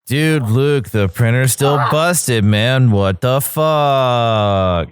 Dude, Luke, the printer's still busted, man. What the fuck?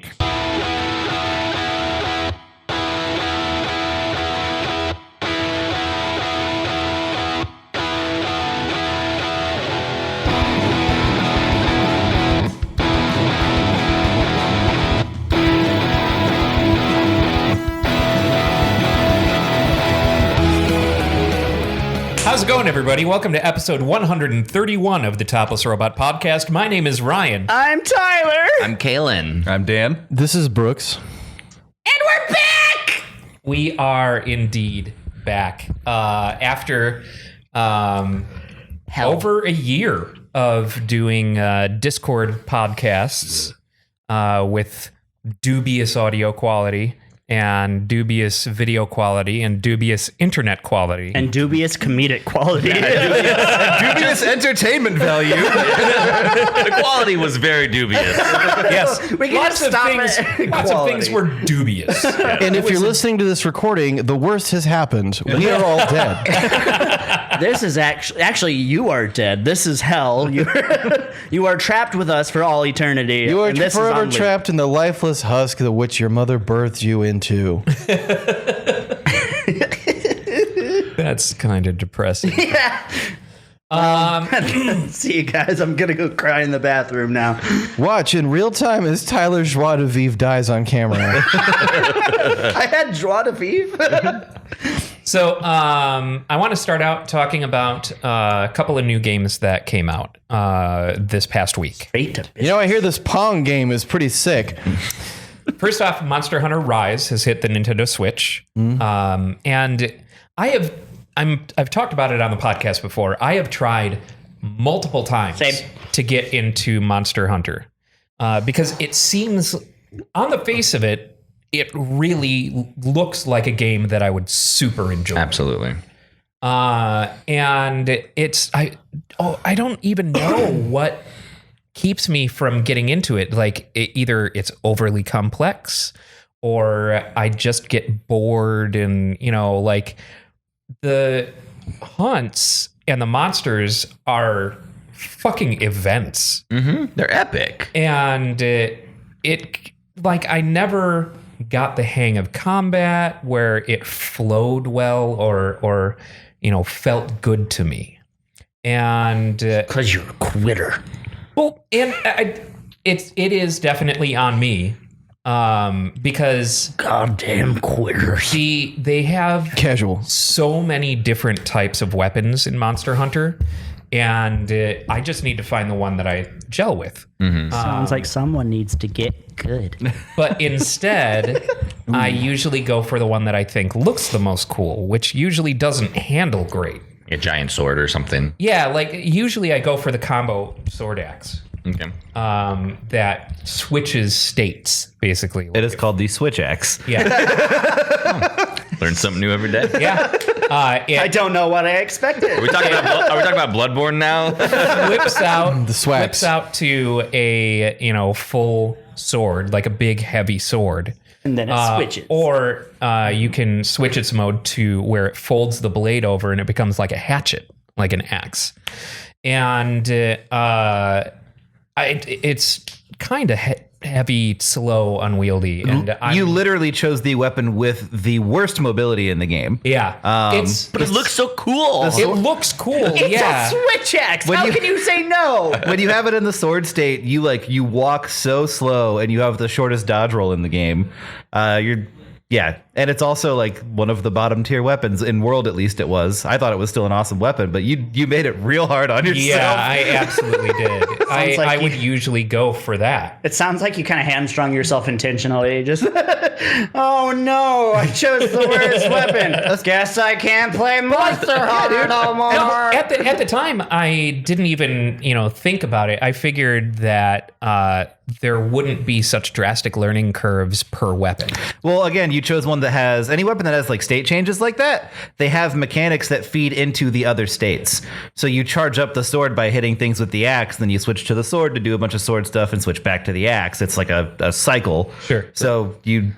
How's it going, everybody? Welcome to episode 131 of the Topless Robot podcast. My name is Ryan. I'm Tyler. I'm Kalen. I'm Dan. This is Brooks. And we're back! We are indeed back after over a year of doing Discord podcasts with dubious audio quality and dubious video quality and dubious internet quality. And dubious comedic quality. Dubious entertainment value. The quality was very dubious. Yes, We can lots just stop things, at lots of quality. things were dubious. And if you're listening to this recording, the worst has happened. We are all dead. This is actually you are dead. This is hell. You are trapped with us for all eternity. You are and this is forever on loop. trapped in the lifeless husk of which your mother birthed you into. That's kind of depressing. Yeah. See you guys. I'm gonna go cry in the bathroom now. Watch in real time as Tyler Joie de Vivre dies on camera. I had joie de vivre. So I want to start out talking about a couple of new games that came out this past week. You know, I hear this Pong game is pretty sick. First off, Monster Hunter Rise has hit the Nintendo Switch, and I've talked about it on the podcast before. I have tried multiple times to get into Monster Hunter because it seems, on the face of it, it really looks like a game that I would super enjoy. Absolutely. And I don't even know what keeps me from getting into it. Like either it's overly complex or I just get bored, and like the hunts and the monsters are fucking events. Mm-hmm. They're epic. And I never got the hang of combat where it flowed well or felt good to me. And Because you're a quitter. well, and it is definitely on me because Goddamn quitters. they have Casual. so many different types of weapons in Monster Hunter, and I just need to find the one that I gel with. Sounds like someone needs to get good. But instead, I usually go for the one that I think looks the most cool, which usually doesn't handle great. A giant sword or something. Yeah, like usually I go for the combo sword axe. Okay. That switches states, basically. It is called the Switch X. Yeah. Learn something new every day. Yeah. I don't know what I expected. Are we talking about Bloodborne now? Whips out The swags. whips out to a full sword, like a big heavy sword. And then it switches. Or you can switch its mode to where it folds the blade over and it becomes like a hatchet, like an axe. And it's kind of heavy, slow, unwieldy. And You literally chose the weapon with the worst mobility in the game. yeah, But it looks so cool. it looks cool. It's yeah. a switch axe. How can you say no? When you have it in the sword state, you walk so slow and you have the shortest dodge roll in the game. And it's also like one of the bottom tier weapons in world, at least it was. I thought it was still an awesome weapon, but you made it real hard on yourself. Yeah, I absolutely did. like I you- would usually go for that. It sounds like you kind of hamstrung yourself intentionally. Just, oh no, I chose the worst weapon. Guess I can't play Monster Hunter no more. No, at the time, I didn't even think about it. I figured that there wouldn't be such drastic learning curves per weapon. Well, again, you chose one that has like state changes like that, they have mechanics that feed into the other states. So you charge up the sword by hitting things with the axe, then you switch to the sword to do a bunch of sword stuff and switch back to the axe. It's like a cycle. Sure. So you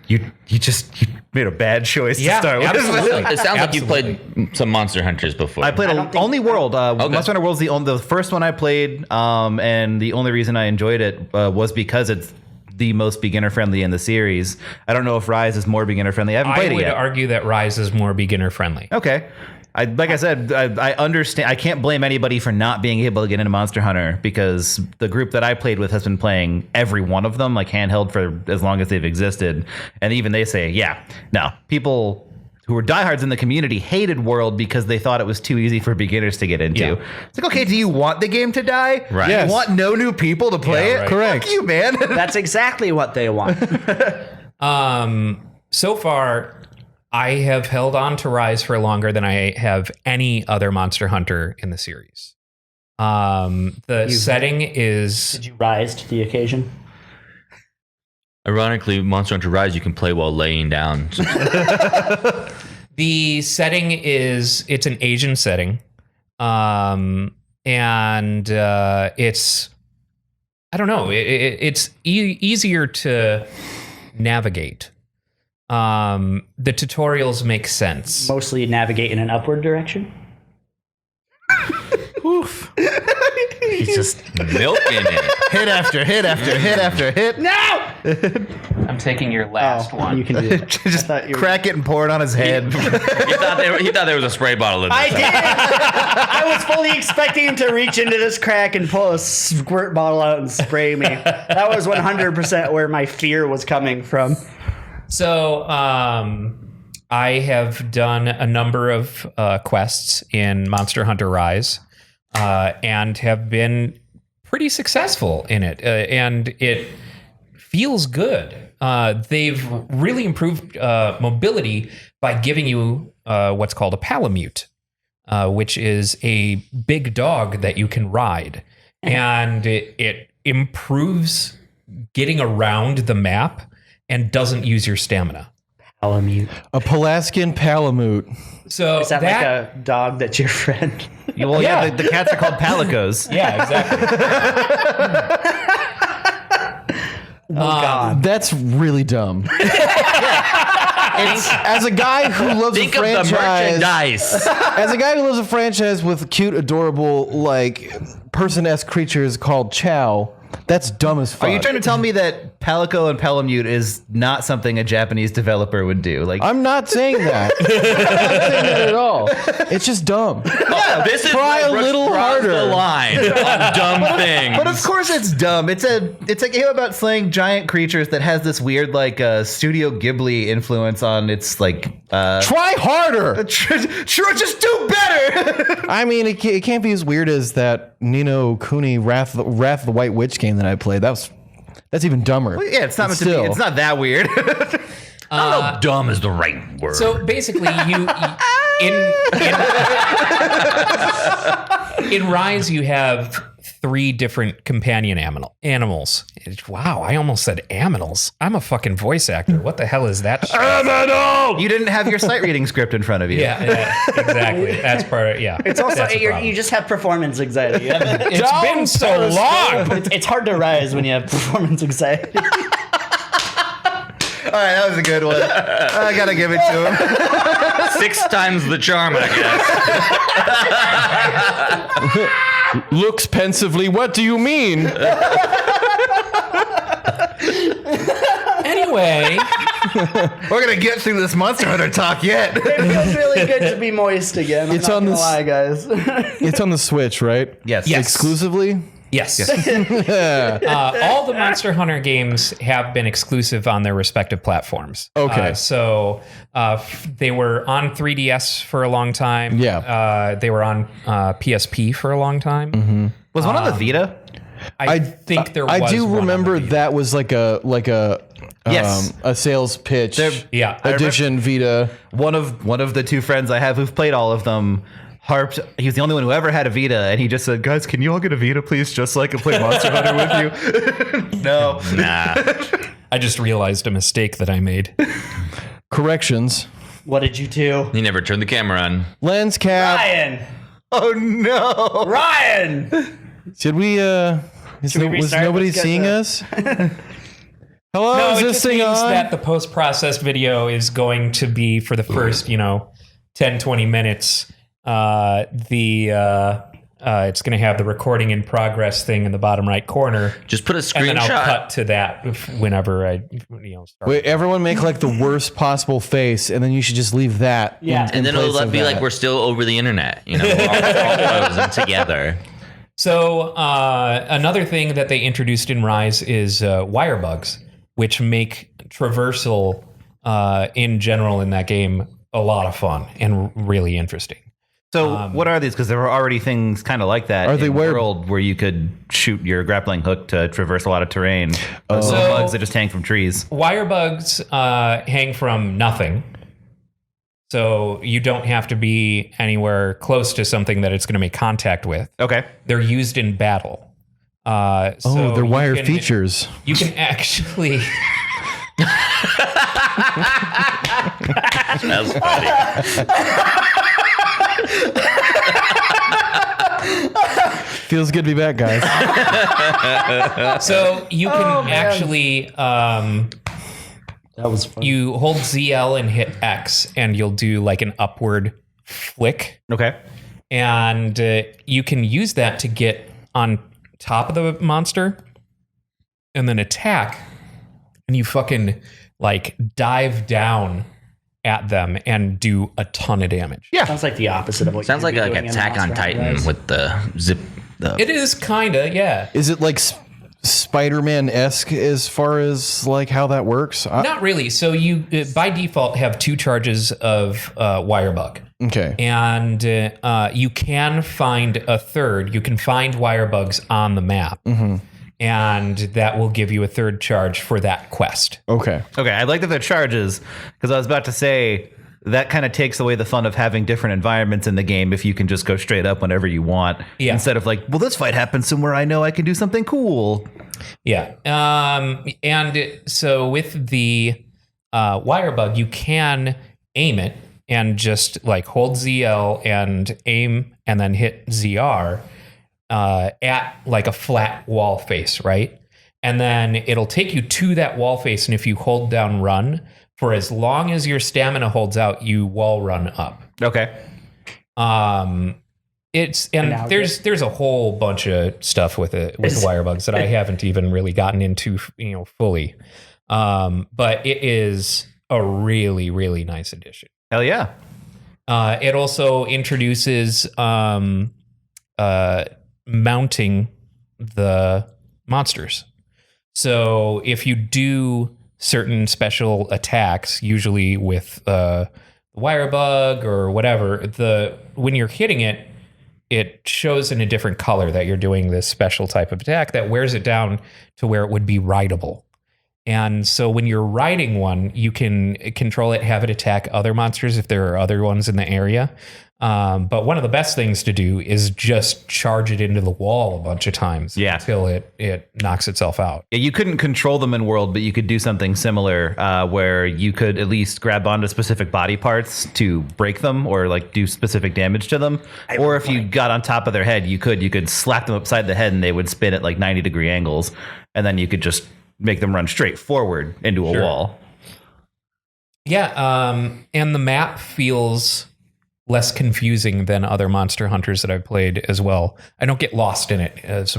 made a bad choice to start with. absolutely. It sounds like you played some Monster Hunters before. I played only World. Monster Hunter World's the first one I played, and the only reason I enjoyed it was because it's the most beginner friendly in the series. I don't know if Rise is more beginner friendly. I haven't played it yet. I would argue that Rise is more beginner friendly. Okay. Like I said, I understand. I can't blame anybody for not being able to get into Monster Hunter because the group that I played with has been playing every one of them, like handheld, for as long as they've existed. And even they say, people who were diehards in the community hated World because they thought it was too easy for beginners to get into. Yeah. It's like, okay, do you want the game to die? Right. You want no new people to play it? right. Correct. Fuck you, man. That's exactly what they want. So far, I have held on to Rise for longer than I have any other Monster Hunter in the series. The setting is... Did you rise to the occasion? Ironically, Monster Hunter Rise you can play while laying down. The setting is... It's an Asian setting. And it's... I don't know. It's easier to navigate. The tutorials make sense. Mostly navigate in an upward direction. Oof. He's just milking it. Hit after hit after hit after hit. No! I'm taking your last one. You can do it. Just crack it and pour it on his head. He thought there was a spray bottle in there. I did. I was fully expecting him to reach into this crack and pull a squirt bottle out and spray me. That was 100% where my fear was coming from. So, I have done a number of quests in Monster Hunter Rise, and have been pretty successful in it, and it feels good. They've really improved mobility by giving you what's called a palamute, which is a big dog that you can ride, and it improves getting around the map and doesn't use your stamina. Palamute. A Pelasgian Palamute. So Is that like a dog that's your friend? Well, yeah, the cats are called palicos. yeah, exactly. Oh, God. That's really dumb. As a guy who loves Think a of the franchise, merchandise. as a guy who loves a franchise with cute, adorable, like person-esque creatures called Chow, that's dumb as fuck. Are you trying to tell me that Palico and Palamute is not something a Japanese developer would do? Like, I'm not saying that. I'm not saying that at all. It's just dumb. This is Try where a Brooks little draws harder. the line on dumb things. but of course it's dumb. It's a game about slaying giant creatures that has this weird like Studio Ghibli influence on its like. Try harder. Sure, just do better. I mean, it can't be as weird as that Nino Kuni Wrath of the White Witch game that I played. That's even dumber. Yeah, it's not meant to be. It's not that weird. I don't know if dumb is the right word. So basically, in Rise, you have 3 different companion animals. Wow, I almost said aminals. I'm a fucking voice actor. What the hell is that shit? You didn't have your sight reading script in front of you. Yeah, exactly. That's part of, yeah. It's also, that's a problem. you just have performance anxiety. It's been so long. It's hard to rise when you have performance anxiety. All right, that was a good one. I gotta give it to him. 6 times the charm, I guess. Looks pensively. What do you mean? Anyway, We're gonna get through this Monster Hunter talk yet. It feels really good to be moist again. It's I'm on not this- gonna lie, guys. It's on the Switch, right? Yes. Yes. Exclusively? yes. All the Monster Hunter games have been exclusive on their respective platforms. Okay. So they were on 3DS for a long time. Yeah. They were on PSP for a long time. Was one on the Vita? I think there was. I do one on remember the Vita. that was like a Yes. a sales pitch Yeah. edition Vita. One of the 2 friends I have who've played all of them harped. He was the only one who ever had a Vita, and he just said, "Guys, can you all get a Vita, please, just so I can play Monster Hunter with you?" No. Nah. I just realized a mistake that I made. Corrections. What did you do? He never turned the camera on. Lens cap. Ryan! Oh no. Ryan! Should we was restart? nobody Let's get seeing the- us? Hello, No, is it this just thing means on? that the post-processed video is going to be for the first, 10, 20 minutes. It's going to have the recording in progress thing in the bottom right corner. Just put a And then I'll screenshot. cut to that whenever I, start. Wait, everyone make like the worst possible face, and then you should just leave that. Yeah. in And then place it'll of be like that. we're still over the internet. We're all frozen together. So another thing that they introduced in Rise is wire bugs, which make traversal in general in that game a lot of fun and really interesting. So what are these? Because there were already things kind of like that Are in they the where- world where you could shoot your grappling hook to traverse a lot of terrain. Those little So- bugs that just hang from trees. Wire bugs hang from nothing. So you don't have to be anywhere close to something that it's going to make contact with. Okay. They're used in battle. So they're you wire can- features. You can actually... That's funny. Feels good to be back, guys. So you can actually... That was fun. you hold ZL and hit X, and you'll do like an upward flick. Okay. And you can use that to get on top of the monster and then attack. And you fucking like dive down at them and do a ton of damage. Sounds like the opposite of what Sounds you like could be doing in Attack on Monster Hunter Titan Rise. with the zip. It is kind of, yeah. Is it like Spider-Man-esque as far as like how that works? Not really. So you, by default, have 2 charges of wire bug. Okay. And you can find a third. You can find wire bugs on the map. And that will give you a third charge for that quest. Okay. Okay. I like that they're charges because I was about to say that kind of takes away the fun of having different environments in the game if you can just go straight up whenever you want. Yeah. Instead of like, well, this fight happens somewhere I know I can do something cool. Yeah. And so with the wire bug, you can aim it and just like hold ZL and aim and then hit ZR at like a flat wall face, right? And then it'll take you to that wall face. And if you hold down run, for as long as your stamina holds out, you wall run up. Okay. It's and now there's a whole bunch of stuff with it with the wire bugs that I haven't even really gotten into fully. But it is a really, really nice addition. Hell yeah. It also introduces mounting the monsters. So if you do certain special attacks, usually with wire bug or whatever, when you're hitting it, it shows in a different color that you're doing this special type of attack that wears it down to where it would be rideable. And so when you're riding one, you can control it, have it attack other monsters if there are other ones in the area. But one of the best things to do is just charge it into the wall a bunch of times until it knocks itself out. Yeah, you couldn't control them in World, but you could do something similar where you could at least grab onto specific body parts to break them or like do specific damage to them. Or if you got on top of their head, you could slap them upside the head and they would spin at like 90-degree angles. And then you could just make them run straight forward into a wall. Yeah, and the map feels less confusing than other Monster Hunters that I've played as well. I don't get lost in it as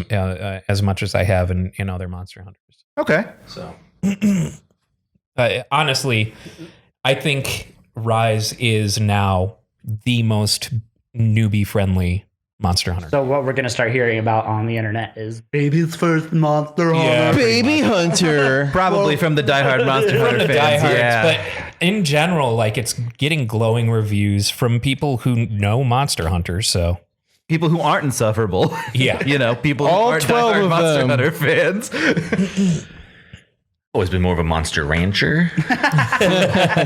much as I have in other Monster Hunters. Okay. So, honestly, I think Rise is now the most newbie-friendly Monster Hunter. So what we're gonna start hearing about on the internet is baby's first Monster Hunter. Yeah. Baby Hunter. Probably from the diehard Monster From Hunter the fans. diehards, Yeah. but in general, like it's getting glowing reviews from people who know Monster Hunter. So People who aren't insufferable. Yeah. People All who aren't 12 diehard of Monster them. Hunter fans. Always been more of a Monster Rancher.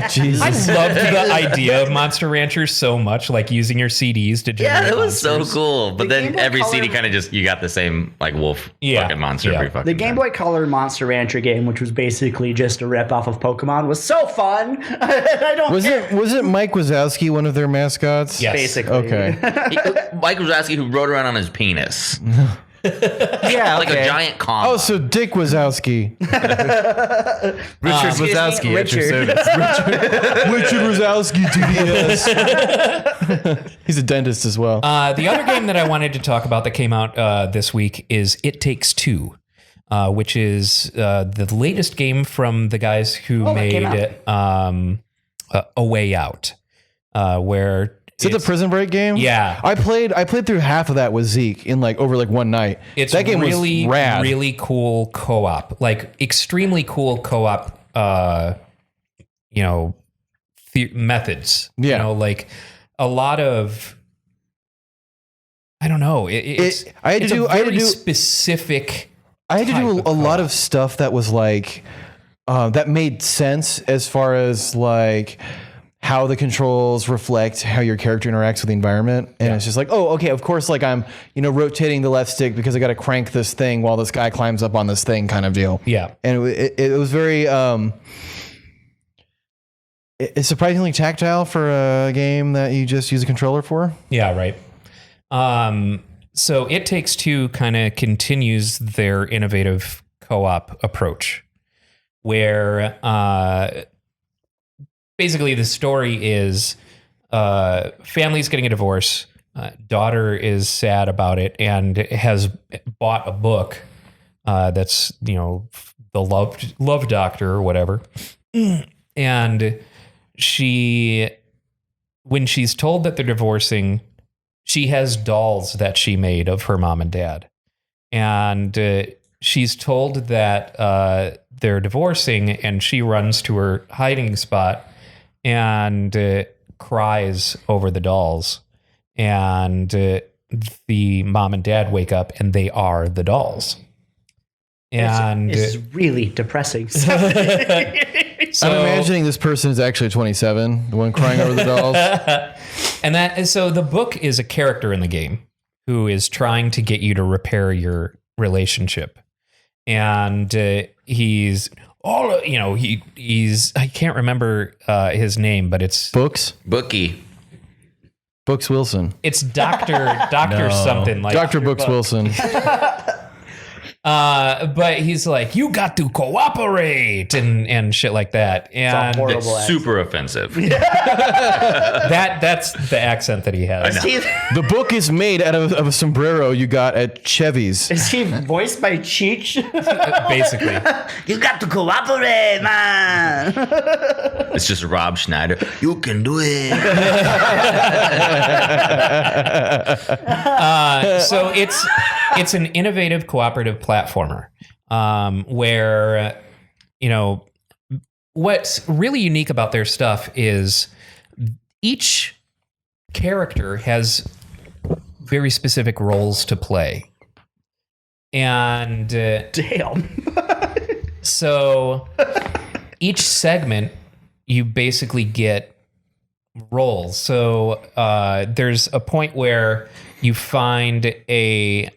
Jesus. I loved the idea of Monster Rancher so much, like using your CDs to generate Yeah, it was monsters. so cool. But The Game then Boy every Color- CD kind of just, you got the same like wolf fucking monster every fucking The Game Boy Color Monster Rancher game, which was basically just a rip off of Pokemon, was so fun. I don't Wasn't Mike Wazowski one of their mascots? Yes. basically. Okay. Mike Wazowski who rode around on his penis. Yeah, Like a giant comma. Oh, so Dick Wazowski. Richard Wazowski at your Richard. service. Richard Wazowski, DDS. He's a dentist as well. The other game that I wanted to talk about that came out this week is It Takes Two, which is the latest game from the guys who that came made A Way Out, where Is it the Prison Break game? Yeah. I played through half of that with Zeke in like over like one night. it's that game really, was rad. really cool co-op, like extremely cool co-op, methods. Yeah. You know, like a lot of, I don't know. It's I had to it's do- a I had to very do- specific. I had to type do of a lot co-op. of stuff that was like that made sense as far as like how the controls reflect how your character interacts with the environment. And it's just like, oh, okay, of course, like I'm, rotating the left stick because I got to crank this thing while this guy climbs up on this thing kind of deal. Yeah. And it was very, it's surprisingly tactile for a game that you just use a controller for. Yeah, right. So It Takes Two kind of continues their innovative co-op approach, where basically the story is family's getting a divorce, daughter is sad about it and has bought a book that's, the love doctor or whatever. And when she's told that they're divorcing, she has dolls that she made of her mom and dad. And she's told that they're divorcing, and she runs to her hiding spot and cries over the dolls. And the mom and dad wake up, and they are the dolls. And It's really depressing. so, I'm imagining this person is actually 27, the one crying over the dolls. And so the book is a character in the game who is trying to get you to repair your relationship. And he's I can't remember his name, but it's Bookie. Books Wilson. it's Doctor something like Dr. Books Wilson. but he's like, you got to cooperate and shit like that. And horrible. It's super offensive. that's the accent that he has. The book is made out of a sombrero you got at Chevy's. Is he voiced by Cheech? Basically. You got to cooperate, man. It's just Rob Schneider. You can do it. So it's an innovative cooperative platformer where what's really unique about their stuff is each character has very specific roles to play, and Damn. so each segment you basically get roles. So there's a point where you find a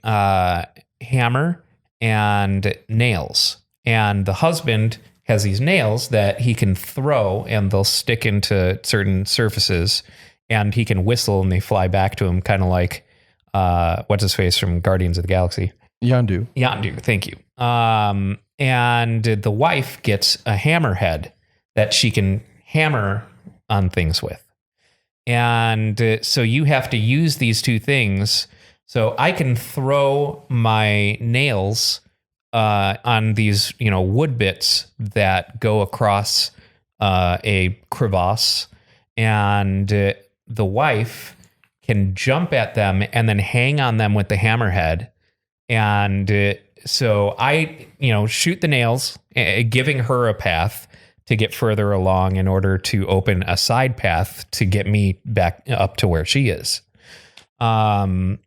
hammer and nails, and the husband has these nails that he can throw and they'll stick into certain surfaces, and he can whistle and they fly back to him, kind of like what's his face from Guardians of the Galaxy. Yondu. Yondu, thank you. And the wife gets a hammerhead that she can hammer on things with. And so you have to use these two things. So I can throw my nails on these, wood bits that go across a crevasse, and the wife can jump at them and then hang on them with the hammerhead. And so I, shoot the nails, giving her a path to get further along in order to open a side path to get me back up to where she is. And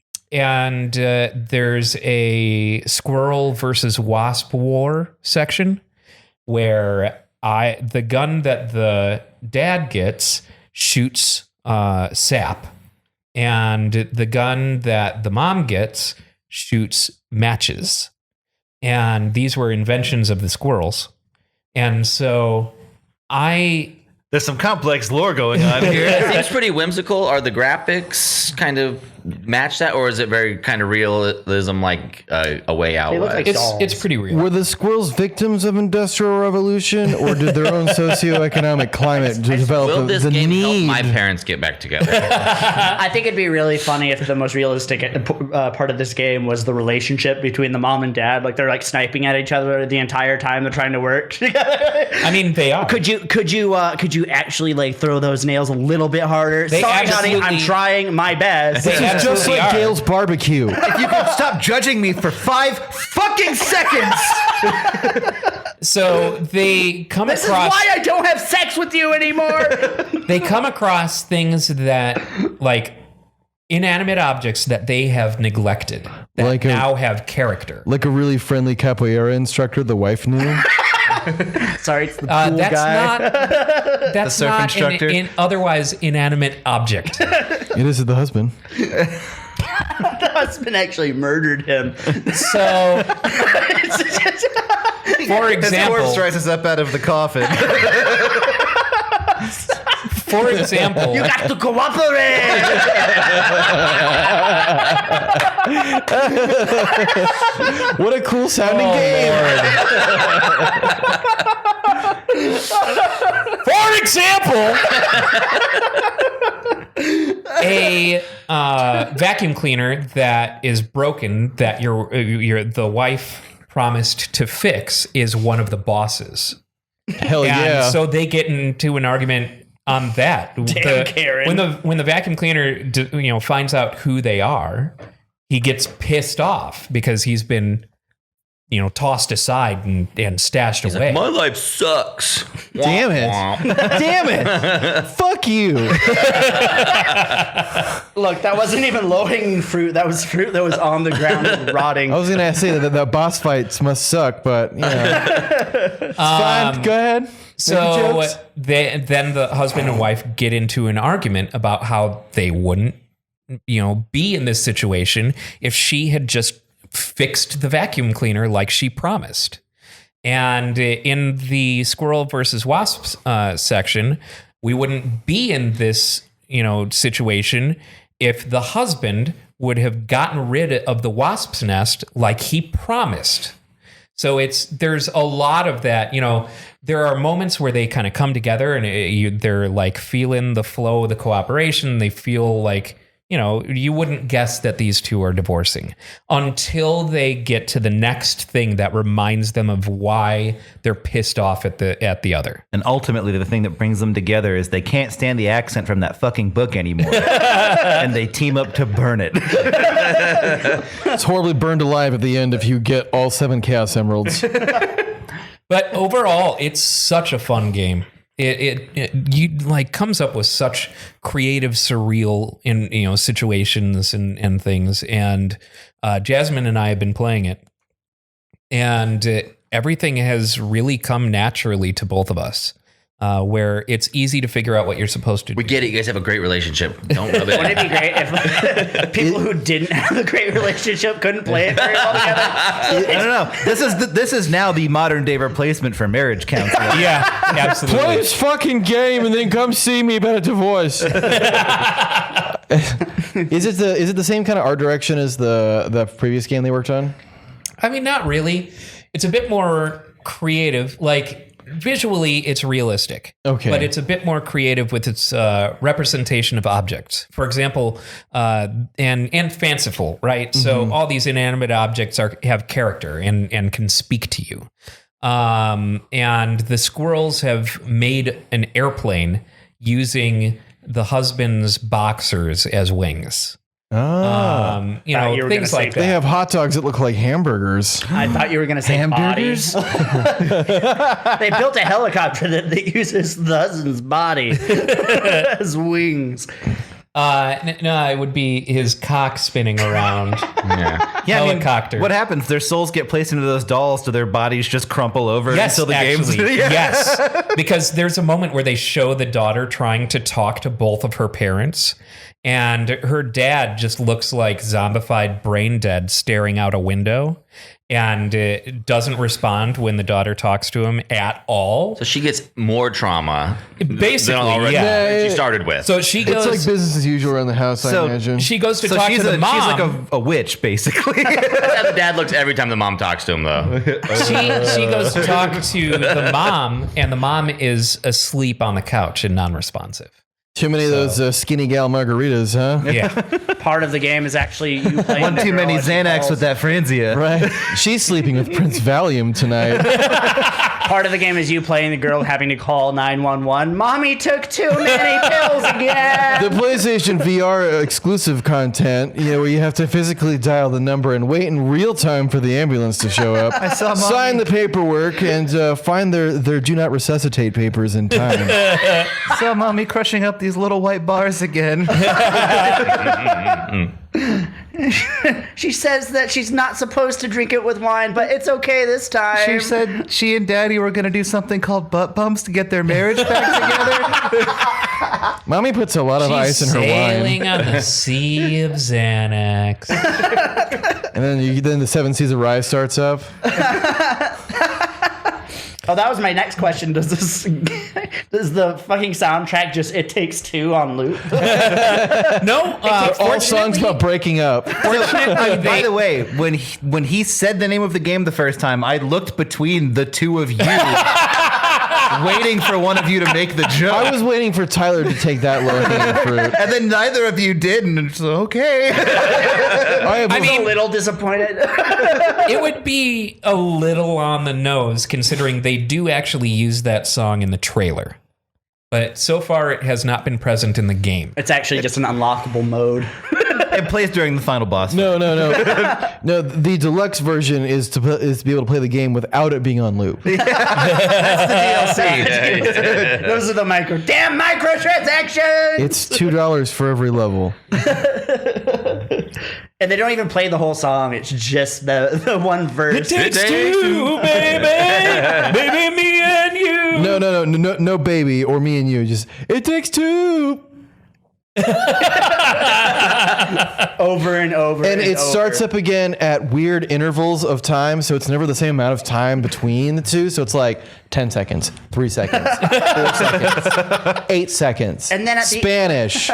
there's a squirrel versus wasp war section where the gun that the dad gets shoots sap, and the gun that the mom gets shoots matches. And these were inventions of the squirrels. And so There's some complex lore going on here. It seems pretty whimsical. Are the graphics kind of match that, or is it very kind of realism, like A Way Out? They look like it's pretty real. Were the squirrels victims of industrial revolution, or did their own socioeconomic climate develop Will this the game need? help my parents get back together? I think it'd be really funny if the most realistic part of this game was the relationship between the mom and dad. Like they're like sniping at each other the entire time they're trying to work together. I mean, they are. Could you actually like throw those nails a little bit harder? They Sorry, honey, I'm absolutely- trying my best. They It's just absolutely like are. Gail's barbecue. If you could stop judging me for 5 fucking seconds. So they come This is across why I don't have sex with you anymore. they come across things that like inanimate objects that they have neglected that Like a- now have character. Like a really friendly capoeira instructor the wife knew. Sorry, it's the pool That's guy. that's surf not instructor? an otherwise inanimate object. It is the husband. The husband actually murdered him. So, for His example, corpse rises up out of the coffin. for example, You got to cooperate. What a cool sounding Oh, game. for example, a vacuum cleaner that is broken that the wife promised to fix is one of the bosses. Hell And yeah. so they get into an argument on that. Damn, Karen. When the vacuum cleaner finds out who they are, he gets pissed off because he's been tossed aside and stashed away. My life sucks. Damn it. Damn it. Fuck you. Look, that wasn't even low-hanging fruit. That was fruit that was on the ground and rotting. I was going to say that the boss fights must suck, but it's fine. Go ahead. Make So jokes. then the husband and wife get into an argument about how they wouldn't, be in this situation if she had just fixed the vacuum cleaner like she promised. And in the squirrel versus wasps section, we wouldn't be in this, situation if the husband would have gotten rid of the wasp's nest like he promised. So there's a lot of that, there are moments where they kind of come together and they're like feeling the flow of the cooperation. They feel like, you wouldn't guess that these two are divorcing until they get to the next thing that reminds them of why they're pissed off at the other. And ultimately, the thing that brings them together is they can't stand the accent from that fucking book anymore. And they team up to burn it. It's horribly burned alive at the end if you get all 7 Chaos Emeralds. But overall, it's such a fun game. It comes up with such creative, surreal situations and things. And Jasmine and I have been playing it, and everything has really come naturally to both of us. Where it's easy to figure out what you're supposed to do. We get it. You guys have a great relationship. Don't rub it Wouldn't it be great if people who didn't have a great relationship couldn't play it very well together? I don't know. This is now the modern day replacement for marriage counseling. Yeah, absolutely. Play this fucking game and then come see me about a divorce. Is it the same kind of art direction as the previous game they worked on? I mean, not really. It's a bit more creative. Like visually, it's realistic. Okay. But it's a bit more creative with its representation of objects. For example, and fanciful, right? So all these inanimate objects have character and can speak to you. And the squirrels have made an airplane using the husband's boxers as wings. Oh. you were gonna Things say like They that. have hot dogs that look like hamburgers. I thought you were going to say Hamburgers? bodies. They built a helicopter that uses the husband's body as wings. No, it would be his cock spinning around. Yeah, Helicopter. what happens? Their souls get placed into those dolls. Do their bodies just crumple over until the game's Yes, because there's a moment where they show the daughter trying to talk to both of her parents, and her dad just looks like zombified brain dead staring out a window, and doesn't respond when the daughter talks to him at all. So she gets more trauma. Basically, than she started with. So she goes. It's like business as usual around the house, I So imagine. She goes to So talk to the mom. she's like a witch, basically. That's how the dad looks every time the mom talks to him, though. She goes to talk to the mom, and the mom is asleep on the couch and non-responsive. Too many of those skinny gal margaritas, huh? Yeah. Part of the game is actually you playing One the too girl many as she Xanax falls. with that Franzia. Right. She's sleeping with Prince Valium tonight. Part of the game is you playing the girl having to call 911. Mommy took too many pills again. The PlayStation VR exclusive content, where you have to physically dial the number and wait in real time for the ambulance to show up. I saw Mommy. Sign the paperwork and find their do not resuscitate papers in time. Saw Mommy crushing up these little white bars again. She says that she's not supposed to drink it with wine, but it's okay this time. She said she and Daddy were going to do something called butt bumps to get their marriage back together. Mommy puts a lot of ice in her wine. Sailing on the sea of Xanax. And then the Seven Seas of Rye starts up. Oh, that was my next question. Does the fucking soundtrack just It Takes Two on loop? No, All songs about breaking up. By the way, when he said the name of the game the first time, I looked between the two of you, waiting for one of you to make the joke. I was waiting for Tyler to take that low-hanging fruit. And then neither of you did, and it's okay. I was a little disappointed. it would be a little on the nose considering they do actually use that song in the trailer. But so far, it has not been present in the game. It's actually just an unlockable mode. It plays during the final boss. No. No, the deluxe version is to be able to play the game without it being on loop. DLC. Those are the microtransactions. It's $2 for every level. And they don't even play the whole song. It's just the one verse. Takes two, baby, baby, me and you. No, baby, or me and you. Just, it takes two. Over and over. And it over. starts up again at weird intervals of time, so it's never the same amount of time between the two. So it's like 10 seconds, 3 seconds, 4 seconds, 8 seconds. And then at the- Spanish.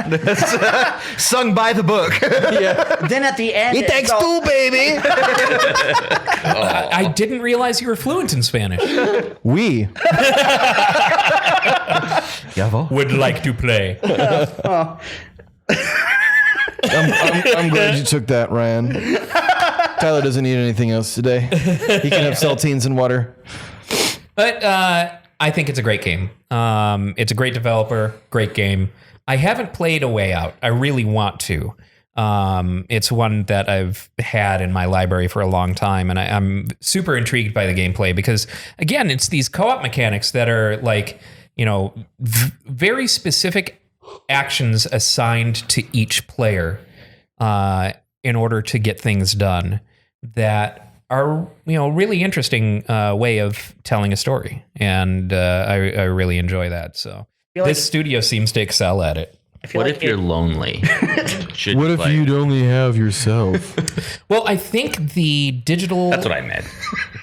Sung by the book. Then at the end, It takes two, baby. I didn't realize you were fluent in Spanish. We. Would like to play. I'm glad you took that, Ryan. Tyler doesn't need anything else today. He can have saltines and water. But I think it's a great game. It's a great developer, great game. I haven't played A Way Out. I really want to. It's one that I've had in my library for a long time, and I'm super intrigued by the gameplay because, again, it's these co-op mechanics that are like, very specific actions assigned to each player in order to get things done that are, really interesting way of telling a story. And I really enjoy that. So this studio seems to excel at it. What if you're lonely? Should What if play? you'd only have yourself? Well, I think the digital... That's what I meant.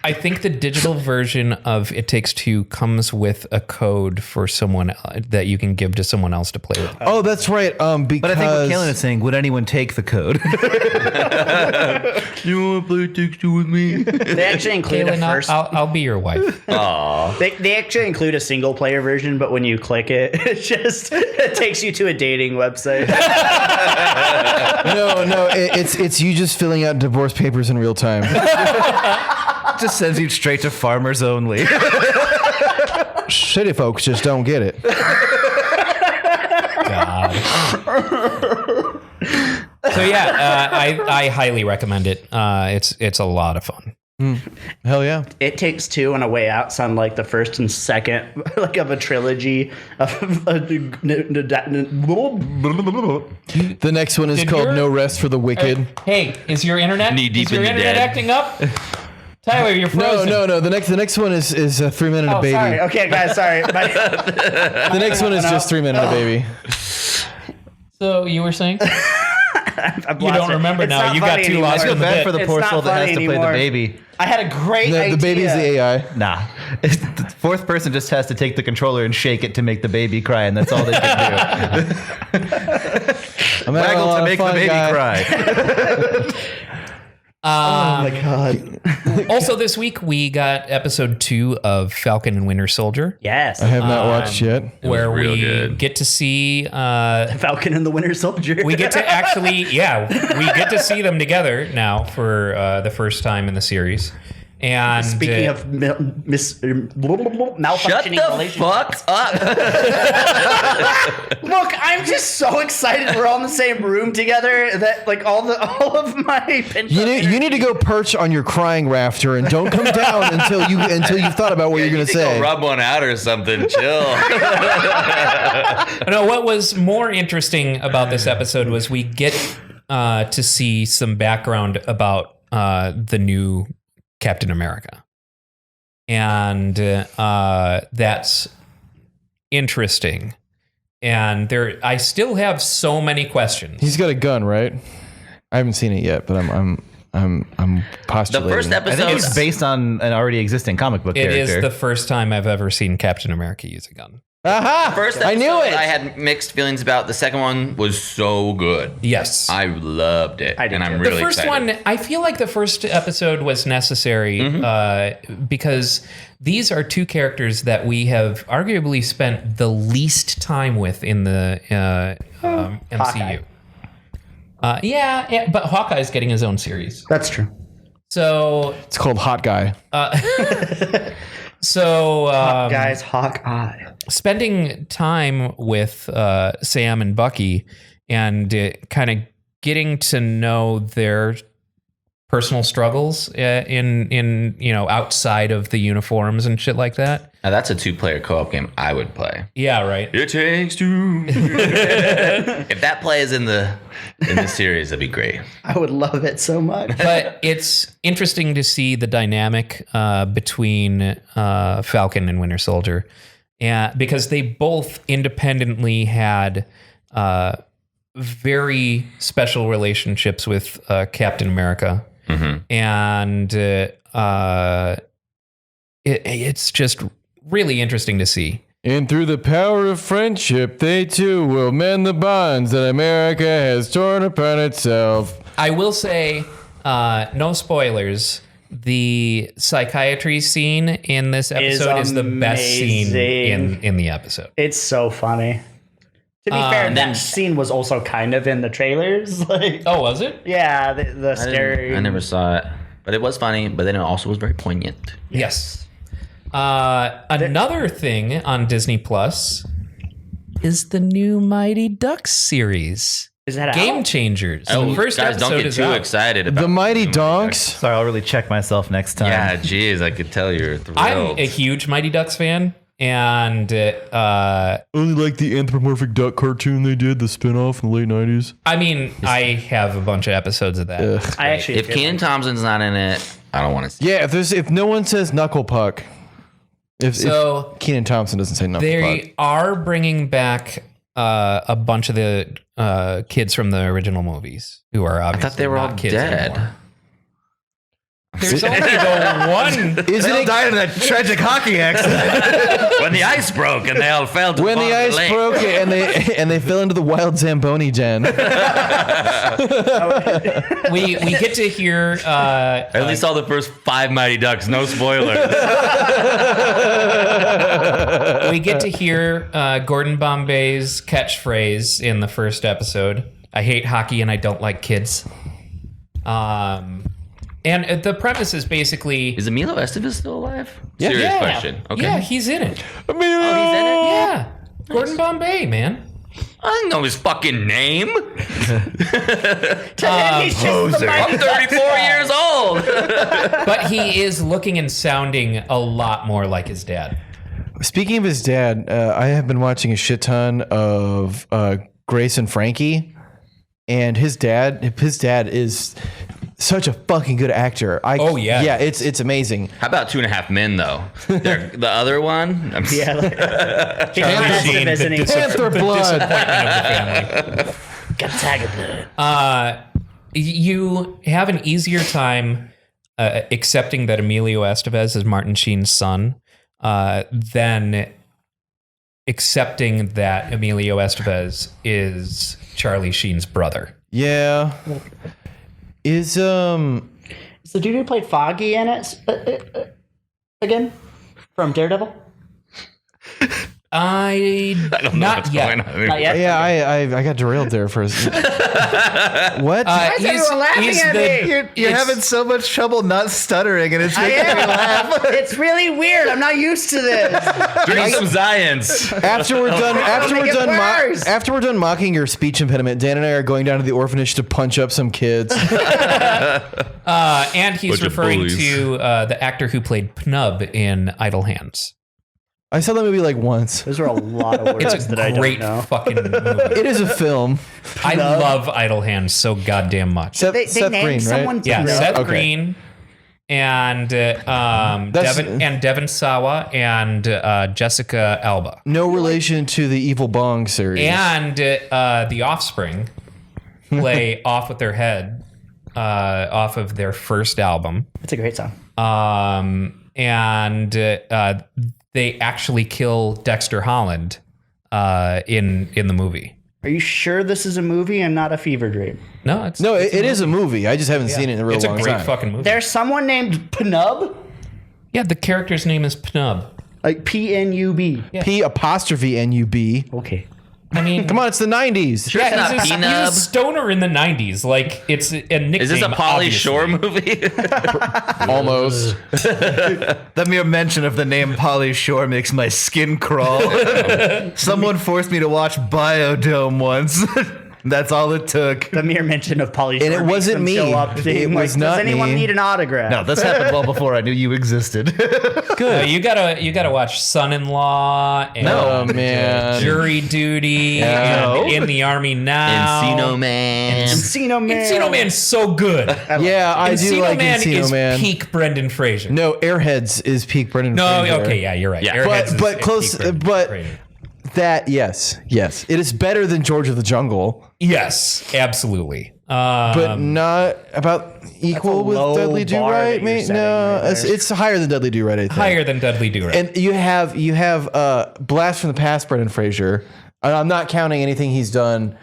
I think the digital version of It Takes Two comes with a code for someone that you can give to someone else to play with. Oh, that's right. Because But I think what Kaylin is saying, would anyone take the code? You want to play Takes Two with me? They actually include a Kaylin, first. I'll be your wife. They actually include a single player version, but when you click it, it takes you to a dating website. No, it's you just filling out divorce papers in real time. Just sends you straight to farmers only. Shitty folks just don't get it. God. So yeah, I highly recommend it. It's a lot of fun. Hell yeah. It Takes Two and A Way Out sound like the first and second like of a trilogy of The next one is Did called your- No Rest for the Wicked. Hey, is your internet Knee-deep is your in the internet dead. acting up? Tyler, you're frozen. No. The next one is 3 Minute a Oh, Baby. sorry. Okay, guys, sorry. The next one is just 3 Minute a Baby. So you were saying? I've You lost don't it. remember It's now. not You got funny too anymore. lost I feel in the bad bit. for the It's poor not soul that has funny to play anymore. the baby. I had a great idea. The baby's the AI. Nah. The fourth person just has to take the controller and shake it to make the baby cry, and that's all they can do. I'm having a Waggle lot to of make the fun, baby guy. cry. Oh my god. Also, this week we got episode 2 of Falcon and Winter Soldier, Yes. I have not watched yet. where real we good. get to see Falcon and the Winter Soldier. we get to actually we get to see them together now for the first time in the series. And Speaking of malfunctioning Shut the relationships. fuck up. Look, I'm just so excited we're all in the same room together that like all of my You need to go perch on your crying rafter and don't come down until you've thought about what you're gonna Go say. rub one out or something. Chill. no, what was more interesting about this episode was we get to see some background about the new Captain America, and that's interesting. And I still have so many questions. He's got a gun, right? I haven't seen it yet, but I'm The postulating. first I episode. think it's based on an already existing comic book It character. is the first time I've ever seen Captain America use a gun. Aha! First I episode, knew it. I had mixed feelings about. The second one was so good. Yes. I loved it, I did and I'm too. really The first excited. one, I feel like the first episode was necessary because these are two characters that we have arguably spent the least time with in the MCU. Yeah, but Hawkeye's getting his own series. That's true. So, It's called Hot Guy. Guys, Hawkeye. spending time with Sam and Bucky and kind of getting to know their personal struggles in outside of the uniforms and shit like that. Now that's a 2-player co-op game I would play. Yeah, right. It takes two. If that plays in the series, that'd be great. I would love it so much. But it's interesting to see the dynamic between Falcon and Winter Soldier, and because they both independently had very special relationships with Captain America, and it's just really interesting to see. And through the power of friendship, they too will mend the bonds that America has torn upon itself. I will say, no spoilers. The psychiatry scene in this episode is the best scene in the episode. It's so funny. To be fair, that scene was also kind of in the trailers. Like, Oh, was it? yeah, the scary. I never saw it, but it was funny. But then it also was very poignant. Yes. Another thing on Disney Plus is the new Mighty Ducks series, Is that Game out? Changers. Oh, the first guys, episode don't get is too out. excited about The Mighty Donks. Sorry, I'll really check myself next time. Yeah, geez, I could tell you're thrilled. I'm a huge Mighty Ducks fan, and Only like the anthropomorphic duck cartoon they did, the spinoff in the late 90s. I mean, I have a bunch of episodes of that. Ugh. I actually. If Kenan Thompson's not in it, I don't want to see. Yeah, if no one says Knuckle Puck, if So Kenan Thompson doesn't say Knuckle Puck. they are bringing back a bunch of the kids from the original movies who are I obviously thought they were all not kids dead. anymore. There's only the one. Isn't They all it died in that tragic hockey accident. When the ice broke and they all fell to when the bottom of ice lake. broke and they fell into the wild Zamboni den? We get to hear I only saw the first 5 Mighty Ducks. No spoilers. we get to hear Gordon Bombay's catchphrase in the first episode. I hate hockey and I don't like kids. And the premise is basically Is Emilio Estevez still alive? Yeah. Serious yeah, question. Okay. yeah, he's in it. Oh, he's in it? Yeah, Gordon Bombay, man. I don't know his fucking name. To him, he's just the I'm 34 years old. But he is looking and sounding a lot more like his dad. Speaking of his dad, I have been watching a shit ton of Grace and Frankie, and his dad is such a fucking good actor. Yeah, it's amazing. How about 2.5 Men though? The other one. Yeah, like, Sheen, Panther blood. got tiger blood. You have an easier time accepting that Emilio Estevez is Martin Sheen's son than accepting that Emilio Estevez is Charlie Sheen's brother. Yeah. Is the dude who played Foggy in it again from Daredevil? I don't know what's going on. Not yet. Yeah, I got derailed there for a second. What? Why is everyone laughing at me? You're having so much trouble not stuttering, and it's making me laugh. It's really weird. I'm not used to this. Drink some Zions. After we're worse. after we're done mocking your speech impediment, Dan and I are going down to the orphanage to punch up some kids. and he's Bunch of referring bullies. to the actor who played Pnub in Idle Hands. I saw that movie like once. Those are a lot of words It's a that I don't great know. fucking movie. It is a film. I love Idle Hands so goddamn much. Seth, They Seth named Green, someone right? Yeah, Pnub? Seth Okay. Green and Devin Sawa and Jessica Alba. No relation to the Evil Bong series. And The Offspring play Off With Their Head off of their first album. It's a great song. And they actually kill Dexter Holland in the movie. Are you sure this is a movie and not a fever dream? No, it is a movie. I just haven't seen it in a real it's a long great time. fucking movie. There's someone named Pnub? Yeah, the character's name is Pnub. Like P-N-U-B. P''NUB. Okay. I mean, Come on, it's the 90s. Sure, it's not he's a P-Nub. stoner in the 90s. Like, it's a nickname. Is this a Pauly obviously. Shore movie? Almost. The mere mention of the name Pauly Shore makes my skin crawl. Someone forced me to watch Biodome once. That's all it took. The mere mention of Pauly Shore And it makes wasn't them me. show up being It was like, not does anyone me. need an autograph? No, this happened well before I knew you existed. You gotta watch Son-in-Law and Oh, man. Jury Duty Yeah. and In the Army Now. Encino Man. Encino Man. Encino Man's so good. Yeah, I do Encino like Man Encino is Man. peak Brendan Fraser. No, Airheads is peak Brendan No, Fraser. okay, yeah, you're right. Yeah. Airheads But is close, peak Brendan but Fraser. that, yes. It is better than George of the Jungle, Yes, absolutely. but not about equal with low Dudley Do bar that Right, you're mate. setting No, right it's, there. it's higher than Dudley Do Right, I think. Higher than Dudley Do Right. And you have Blast from the Past, Brendan Fraser. And I'm not counting anything he's done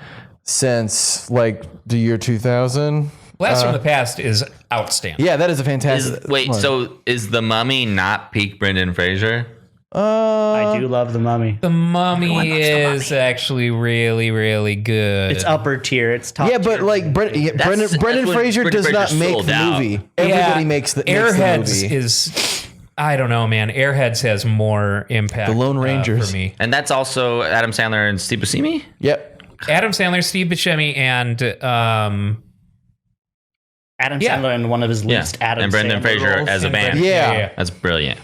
since like the year 2000. Blast from the Past is outstanding. Yeah, that is a fantastic. one. So is The Mummy not peak Brendan Fraser? I do love The Mummy. The Mummy is actually really, really good. It's upper tier. It's top Yeah, but tier. like Brendan that's Fraser when does Brendan not Fraser make sold the out. movie. Everybody makes the Airheads movie. is. I don't know, man. Airheads has more impact. The Lone Rangers. for me. And that's also Adam Sandler and Steve Buscemi? Yep. Adam Sandler, Steve Buscemi, and Adam yeah. Sandler in one of his least Adam And Brendan Sandler Fraser roles. as a band. Yeah. That's brilliant.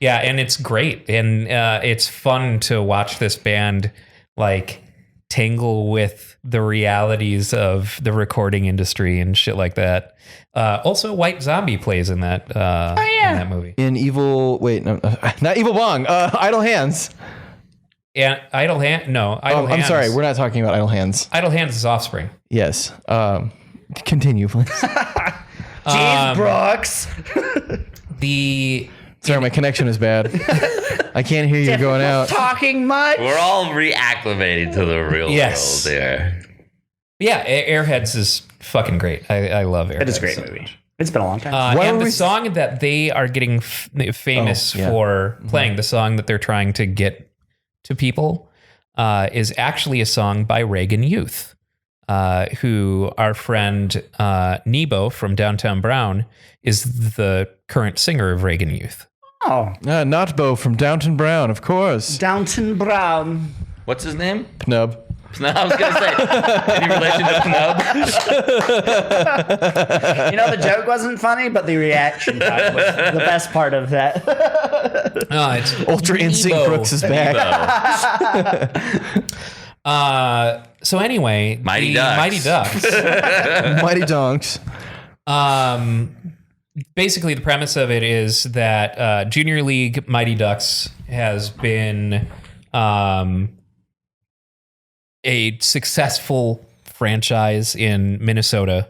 Yeah, and it's great, and it's fun to watch this band like tangle with the realities of the recording industry and shit like that. Also, White Zombie plays in that. In that movie. In Evil, wait, no, not Evil Bong. Idle Hands. And Idle Hand, no, Idle Hands. I'm sorry, we're not talking about Idle Hands. Idle Hands is Offspring. Yes. Continue, please. Jeez, Brooks. Sorry, my connection is bad. I can't hear you going out. Talking much. We're all reacclimating to the real Yes. world here. Yeah, Airheads is fucking great. I love Airheads. It is a great so movie. much. It's been a long time. Why And were the we- song that they are getting famous Oh, yeah. for playing, the song that they're trying to get to people, is actually a song by Reagan Youth, who our friend Nebo from Downtown Brown is the current singer of Reagan Youth. Oh, Not Bo from Downton Brown, of course. Downton Brown. What's his name? Pnub. No, I was gonna say any relation to Snub? You know, the joke wasn't funny, but the reaction time was the best part of that. It's Ultra Instinct Ebo. Brooks is back. So anyway, Mighty the Ducks. Mighty Ducks. Mighty Donks. Basically, the premise of it is that Junior League Mighty Ducks has been a successful franchise in Minnesota.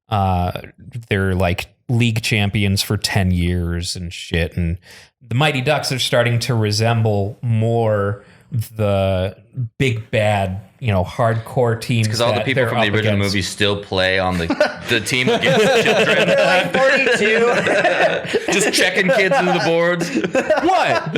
They're like league champions for 10 years and shit. And the Mighty Ducks are starting to resemble more the big bad, hardcore teams. Because all the people from the original movie still play on the team against children. They're like 42. Just checking kids into the boards. What?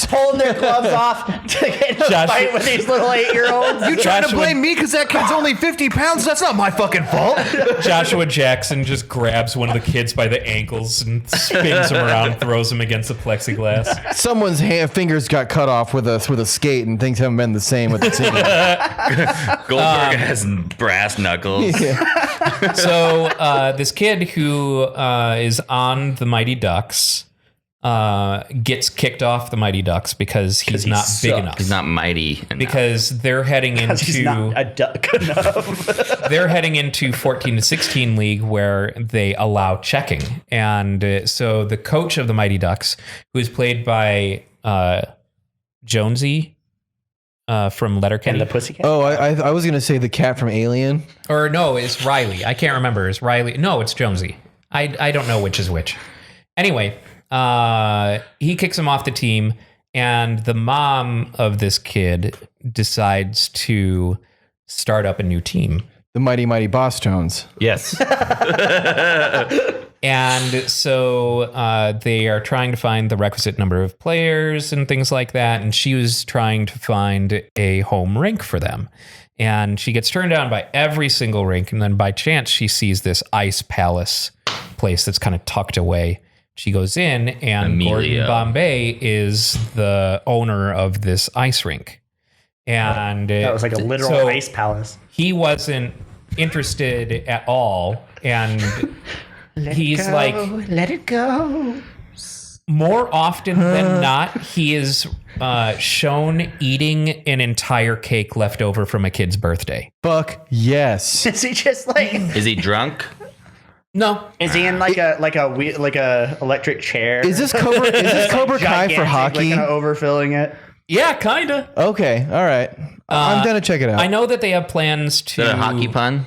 Pulling their gloves off to get in a Josh- fight with these little 8-year-olds. You trying to blame me because that kid's only 50 pounds? That's not my fucking fault. Joshua Jackson just grabs one of the kids by the ankles and spins him around, throws him against the plexiglass. Someone's fingers got cut off with a skate, and things haven't been the same with the team. Goldberg has brass knuckles. So this kid who is on the Mighty Ducks gets kicked off the Mighty Ducks because he's he not big sucks. enough. He's not mighty enough. Because they're heading He's not into a duck enough. they're heading into 14 to 16 league where they allow checking, and so the coach of the Mighty Ducks, who is played by Jonesy from Letterkenny. And the pussycat. Oh, I was gonna say the cat from Alien. Or no, it's Riley. I can't remember. It's Riley. No, it's Jonesy. I don't know which is which. Anyway, he kicks him off the team, and the mom of this kid decides to start up a new team. The Mighty Mighty Boss Tones. Yes. And so they are trying to find the requisite number of players and things like that. And she was trying to find a home rink for them. And she gets turned down by every single rink. And then by chance, she sees this ice palace place that's kind of tucked away. She goes in, and Amelia. Gordon Bombay is the owner of this ice rink. And That was like a literal so ice palace. he wasn't interested at all. And he's like, let it go. more often than not, he is shown eating an entire cake left over from a kid's birthday. Fuck yes. Is he just like? Is he drunk? No. Is he in like a electric chair? Is this Cobra Kai for Gigantic, hockey? Like, kind of overfilling it. Yeah, kind of. Okay, all right. I'm gonna check it out. I know that they have plans Is to... that a hockey pun?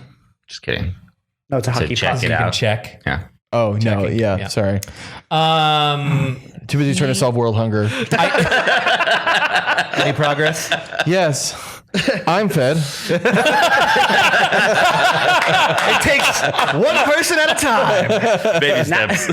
Just kidding. No, it's a hockey check puck. it You can out. check. Yeah. Oh no, Checking, yeah, yeah. sorry. Too busy trying to solve world hunger. Any progress? Yes, I'm fed. It takes one person at a time. Baby steps.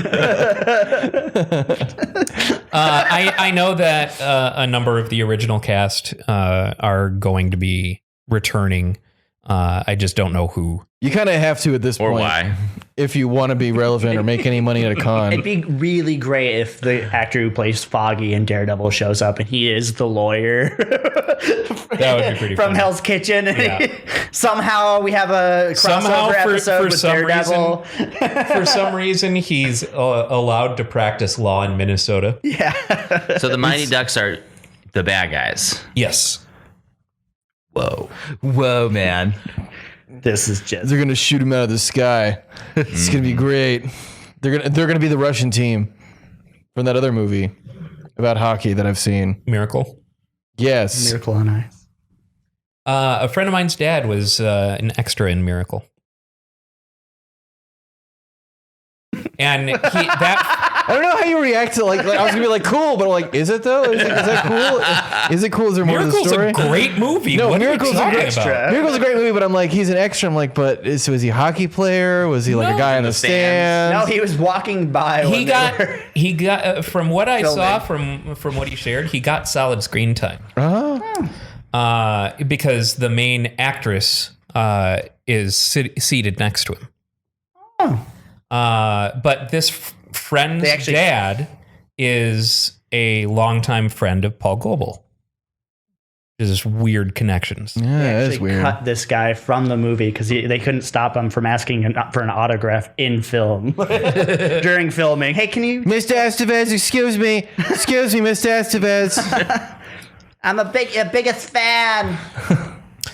I know that a number of the original cast are going to be returning. I just don't know who. You kind of have to at this Or point why? if you want to be relevant or make any money at a con. It'd be really great if the actor who plays Foggy in Daredevil shows up and he is the lawyer. That would be pretty From funny. Hell's Kitchen. Yeah. Somehow we have a Somehow, crossover for episode with some Daredevil. For some reason, he's allowed to practice law in Minnesota. Yeah. So the Mighty Ducks are the bad guys. Yes. Whoa, man. This is just. They're gonna shoot him out of the sky. It's gonna be great. They're gonna be the Russian team from that other movie about hockey that I've seen. Miracle. Yes. Miracle on Ice. A friend of mine's dad was an extra in Miracle. And I don't know how you react to like I was gonna be like cool, but like, is it though? Is that cool? Is it cool? Is there more to the Miracle's story? a great movie. No, what Miracle's a are you great talking about? Miracle's a great movie, but I'm like, he's an extra. I'm like, but was he a hockey player? Was he like No. a guy in the the stands. stands? No, he was walking by. He got from what I Filming. saw from what he shared, he got solid screen time. Because the main actress is seated next to him. But this friend's They actually- dad is a longtime friend of Paul Goebel. There's just weird connections. Yeah, it is Actually weird. cut this guy from the movie because they couldn't stop him from asking for an autograph in film during filming. Hey, can you? Mr. Estevez, excuse me, Mr. Estevez. I'm a biggest fan.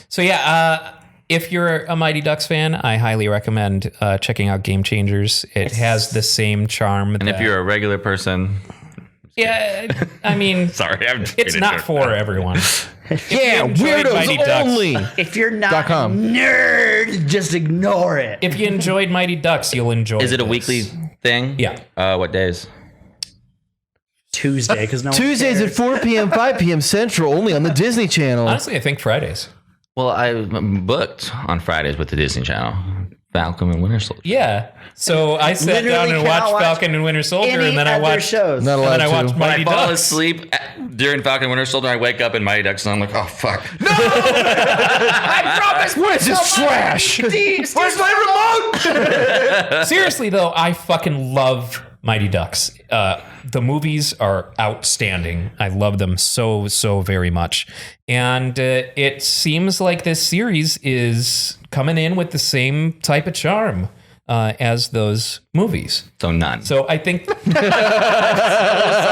So yeah, if you're a Mighty Ducks fan, I highly recommend checking out Game Changers. It has the same charm. And if you're a regular person, yeah, I mean, sorry, I'm just it's not for everyone. Yeah, enjoyed Mighty weirdos Ducks- only. If you're not a .com. nerd, just ignore it. If you enjoyed Mighty Ducks, you'll enjoy. Is it a this. weekly thing? Yeah. What days? Tuesday, because no one Tuesdays cares. at 4 p.m., 5 p.m. Central, only on the Disney Channel. Honestly, I think Fridays. Well, I'm booked on Fridays with the Disney Channel. Falcon and Winter Soldier. Yeah. So I sat Literally down and cannot watched watch Falcon and Winter Soldier, Any and then I other watched shows. Not and allowed then I watched to. When I Mighty fall Ducks. asleep during Falcon and Winter Soldier, I wake up in Mighty Ducks and I'm like, oh fuck. I promise. Where's this trash? Where's my remote? Seriously though, I fucking love Mighty Ducks. The movies are outstanding. I love them so very much, and it seems like this series is coming in with the same type of charm as those movies. So none. So I think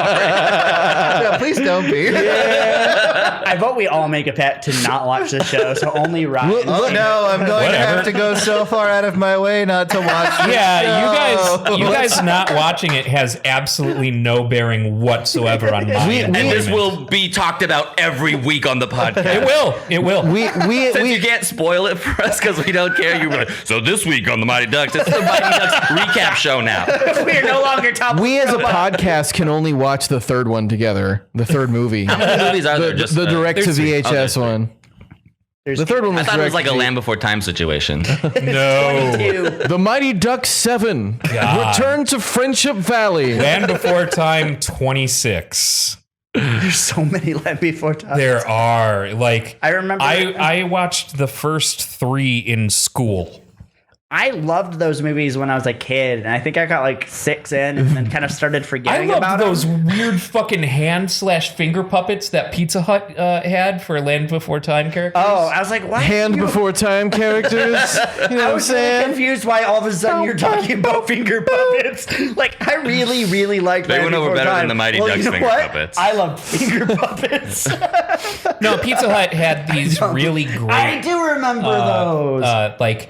Yeah, please don't be. I vote we all make a pact to not watch the show, so only Ryan. Oh, no, I'm going to Whatever. have to go so far out of my way not to watch this yeah, show. you guys not watching it has absolutely no bearing whatsoever on my We- and this enjoyment. will be talked about every week on the podcast. It will. It will. Since you can't spoil it for us because we don't care, you're like, so this week on the Mighty Ducks, it's the Mighty Ducks recap show now. We are no longer top. We as a podcast can only watch the third one together, the third movie. How many movies are there? Just The direct to there's three. VHS Okay. one. The third one I was thought it was like a direct to Land Before Time situation. No. The Mighty Ducks 7. God. Return to Friendship Valley. Land Before Time 26. There's so many Land Before Time. There are. Like, I remember- I watched the first 3 in school. I loved those movies when I was a kid, and I think I got like 6 in, and then kind of started I forgetting loved about those them. weird fucking hand/finger puppets that Pizza Hut had for Land Before Time characters. Oh, I was like, why? Hand Before Time characters. You know I what I'm was really saying? confused why all of a sudden you're talking about finger puppets. Like, I really like. They Land went over Before better than Time. the Mighty Ducks you know finger what? puppets. I love finger puppets. No, Pizza Hut had these really great. I do remember those. Like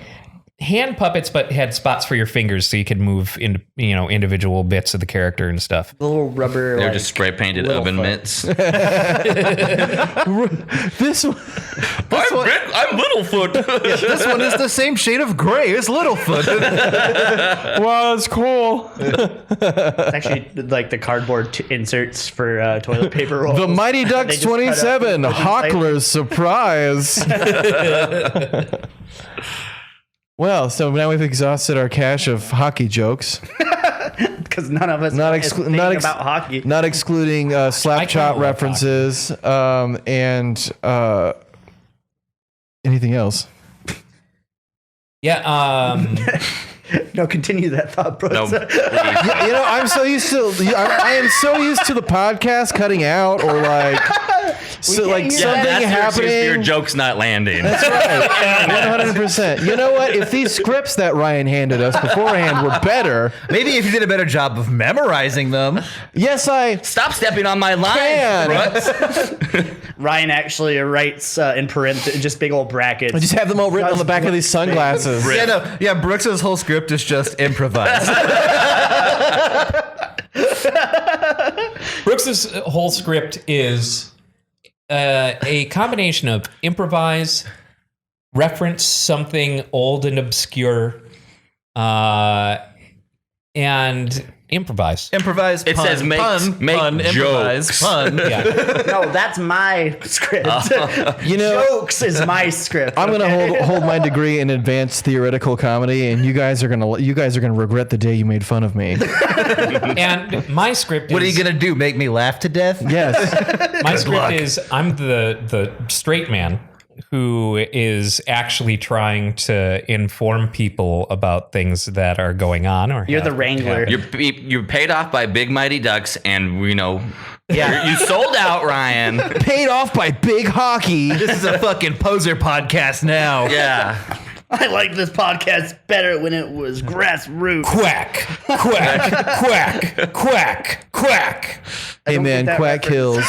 hand puppets, but had spots for your fingers so you could move in, individual bits of the character and stuff. Little rubber. They're like, just spray painted little oven foot. mitts. This one. I'm Littlefoot. This one is the same shade of gray as Littlefoot. Wow, that's cool. It's actually like the cardboard inserts for toilet paper rolls. The Mighty They Ducks just cut out 27. the Hockler's surprise. Well, so now we've exhausted our cache of hockey jokes, because none of us Not know exclu- anything not ex- about hockey. not excluding slap I chop kinda love references and anything else. Yeah. No, continue that thought process. No, please. You know, I'm so used to. I am so used to the podcast cutting out or like, like use something that. That's your happening. joke's not landing. That's right, 100%. You know what? If these scripts that Ryan handed us beforehand were better, Maybe if you did a better job of memorizing them. yes, I Stop stepping on my line. can. Russ. Ryan actually writes in parentheses, just big old brackets. I just have them all written on the back of these sunglasses. Yeah, no, yeah. Brooks's whole script is just improvised. Brooks's whole script is a combination of improvise, reference something old and obscure, and improvise. Improvise. It pun, says make improvise, jokes. pun. Yeah. No, that's my script. You know, Jokes is my script. I'm gonna okay? hold my degree in advanced theoretical comedy, and you guys are gonna regret the day you made fun of me. And my script What are is, you gonna do? Make me laugh to death? Yes, my script is I'm the straight man who is actually trying to inform people about things that are going on. Or You're the wrangler. You're paid off by Big Mighty Ducks, and Yeah. you sold out, Ryan. Paid off by big hockey. This is a fucking poser podcast now. Yeah. I like this podcast better when it was grassroots. Quack, quack, quack, quack, quack. Hey man, that quack kills.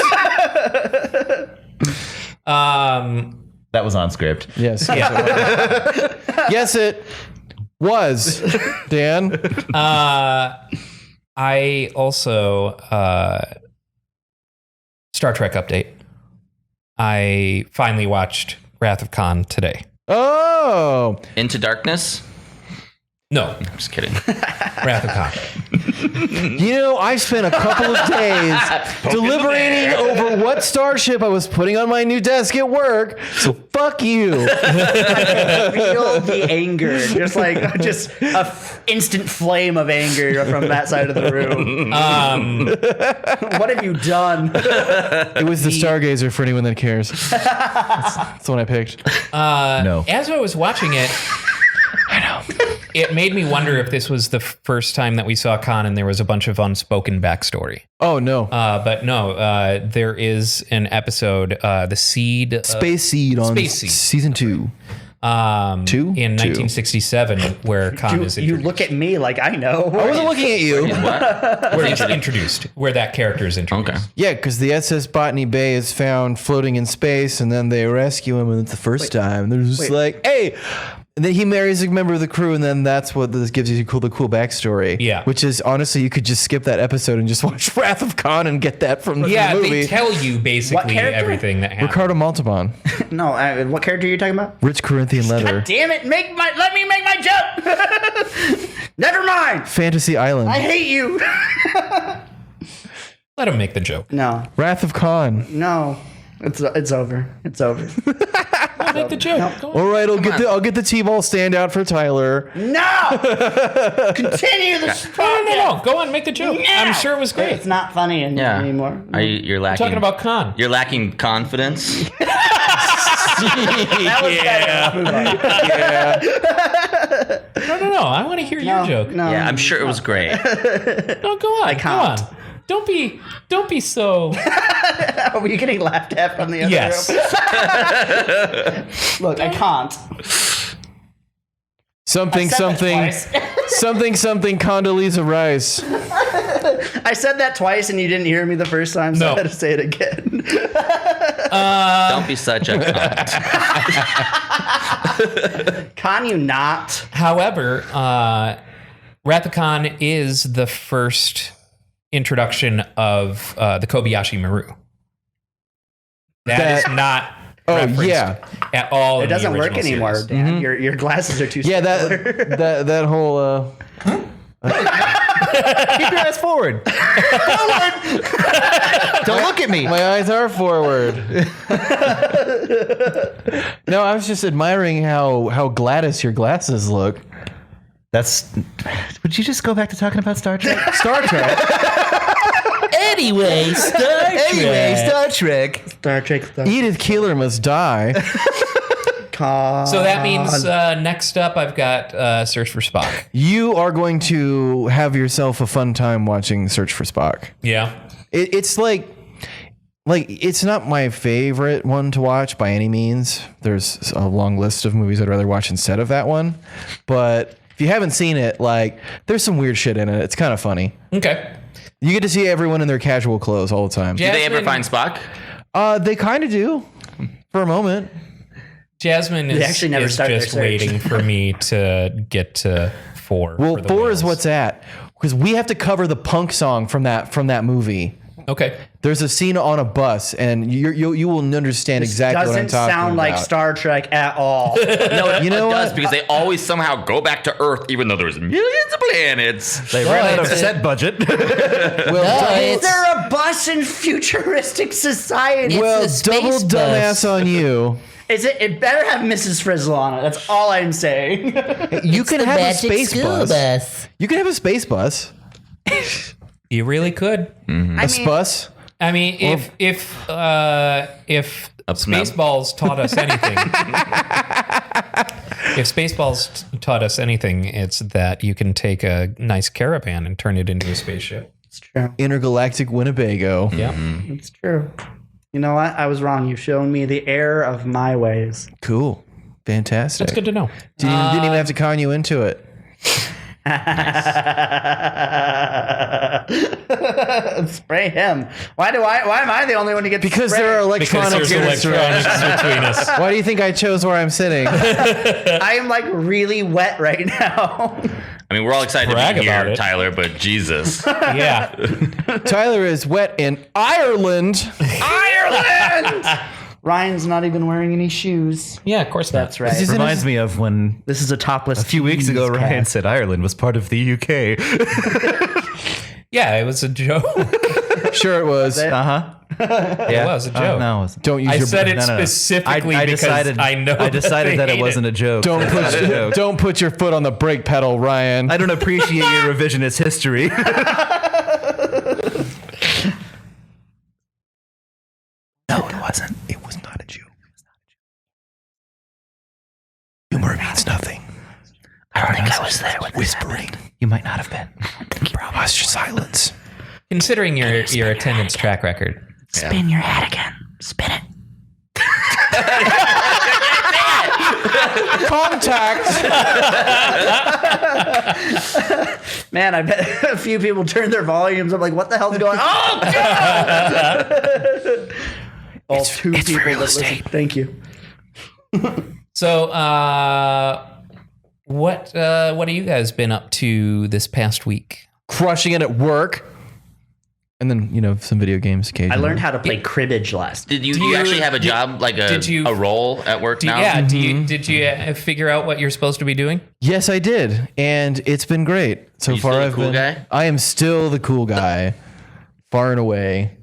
That was on script. Yes. Yes, it was. Dan. I also Star Trek update. I finally watched Wrath of Khan today. Oh. Into Darkness? No, I'm just kidding. Wrath of Khan. You know, I spent a couple of days deliberating over what starship I was putting on my new desk at work. So fuck you. Feel the anger, just a instant flame of anger from that side of the room. What have you done? It was the Stargazer for anyone that cares. That's the one I picked. No. As I was watching it, it made me wonder if this was the first time that we saw Khan and there was a bunch of unspoken backstory. Oh no. But no, there is an episode, The Seed. Space Seed on Space Seed. season 2. In 2? 1967, where Khan is You introduced. look at me like I know. I wasn't looking at you. Where he's introduced, where that character is introduced. Okay. Yeah, because the SS Botany Bay is found floating in space, and then they rescue him, and it's the first time. And they're just like, hey. And then he marries a member of the crew, and then that's what this gives you the cool backstory. Yeah. Which is, honestly, you could just skip that episode and just watch Wrath of Khan and get that from the Yeah, movie. they tell you basically character? everything that happens. Ricardo Montalban. No, what character are you talking about? Rich Corinthian leather. Damn it! Let me make my joke. Never mind. Fantasy Island. I hate you. Let him make the joke. No, Wrath of Khan. no, it's over. It's over. Let him make the joke. Go on. All right, I'll get the T-ball standout for Tyler. No. Continue the No. Go on, make the joke. Yeah. I'm sure it was great. It's not funny anymore. You're lacking. Talking about Khan. You're lacking confidence. That was better. No. I want to hear your joke. No. Yeah, I'm sure it was great. No, go on. can't. Go on. Don't be so. Are we getting laughed at from the other Yes. room? Look, I can't. Something, Condoleezza Rice. I said that twice and you didn't hear me the first time, so No. I had to say it again. Don't be such a cunt. Can you not? However, Wrath of Khan is the first introduction of the Kobayashi Maru. That is not referenced at all. It in the doesn't work original anymore, series. Dan. Your glasses are too Yeah, small. that whole Keep your ass forward. Don't look at me. my eyes are forward. No, I was just admiring how Gladys your glasses look. Would you just go back to talking about Star Trek? Star Trek. Anyway, Star Trek. Star Trek stuff. Edith Keeler must die. So that means next up, I've got Search for Spock. You are going to have yourself a fun time watching Search for Spock. Yeah. It's like it's not my favorite one to watch by any means. There's a long list of movies I'd rather watch instead of that one. But if you haven't seen it, there's some weird shit in it. It's kind of funny. Okay. You get to see everyone in their casual clothes all the time. Yeah. Do they ever Jasmine- find Spock? They kind of do for a moment. Jasmine is, actually never is start their just search. waiting for me to get to 4. Well, for the 4 is whales. what's at, because we have to cover the punk song from that movie. Okay. There's a scene on a bus, and you will understand exactly what I'm Doesn't talking sound about. like Star Trek at all. No, You know it does what? because they always somehow go back to Earth, even though there's millions of planets. They ran out of set budget. Is there a bus in futuristic society? Well, It's a double space dumbass bus. on you. It better have Mrs. Frizzle on it. That's all I'm saying. You can The have a magic space school bus. You can have a space bus. You really could. A bus. I mean, if Spaceballs taught us anything, if Spaceballs taught us anything, it's that you can take a nice caravan and turn it into a spaceship. It's true. Intergalactic Winnebago. Yeah. It's true. You know what? I was wrong. You've shown me the error of my ways. Cool. Fantastic. That's good to know. Didn't even have to con you into it. Spray him. Why am I the only one to get Because sprayed? there are Because electronics. there's electronics between us. Why do you think I chose where I'm sitting? I am like really wet right now. I mean, we're all excited Brag to be about here, it. Tyler, but Jesus. Yeah. Tyler is wet in Ireland. Ireland. Ryan's not even wearing any shoes. Yeah, of course not. That's right. This is- Reminds me of when This is a topless. a few weeks ago tease Ryan cast. said Ireland was part of the UK. Yeah, it was a joke. Sure it was. Uh-huh. It was a joke. No, it wasn't. Don't use I your said it No, no, no. specifically I because decided, I know I decided they that it hate wasn't a joke. Don't It's not a put joke. don't put your foot on the brake pedal, Ryan. I don't appreciate your revisionist history. No, it wasn't. It was not a joke. Humor means nothing. I don't think I was there when Whispering. you might not have been. Hush your silence. Considering your attendance track record. Spin your head again. Spin it. Contact. Man, I bet a few people turned their volumes. I'm like, what the hell's going on? Oh, God! All two it's people real that listen. estate. Thank you. So, what have you guys been up to this past week? Crushing it at work. And then, some video games I occasionally. learned how to play cribbage last. Did you, Do do you you- actually have a did- job, like did you- a role at work now? Did you figure out what you're supposed to be doing? Yes, I did. And it's been great. So you far still the I've cool been guy? I am still the cool guy. Far and away.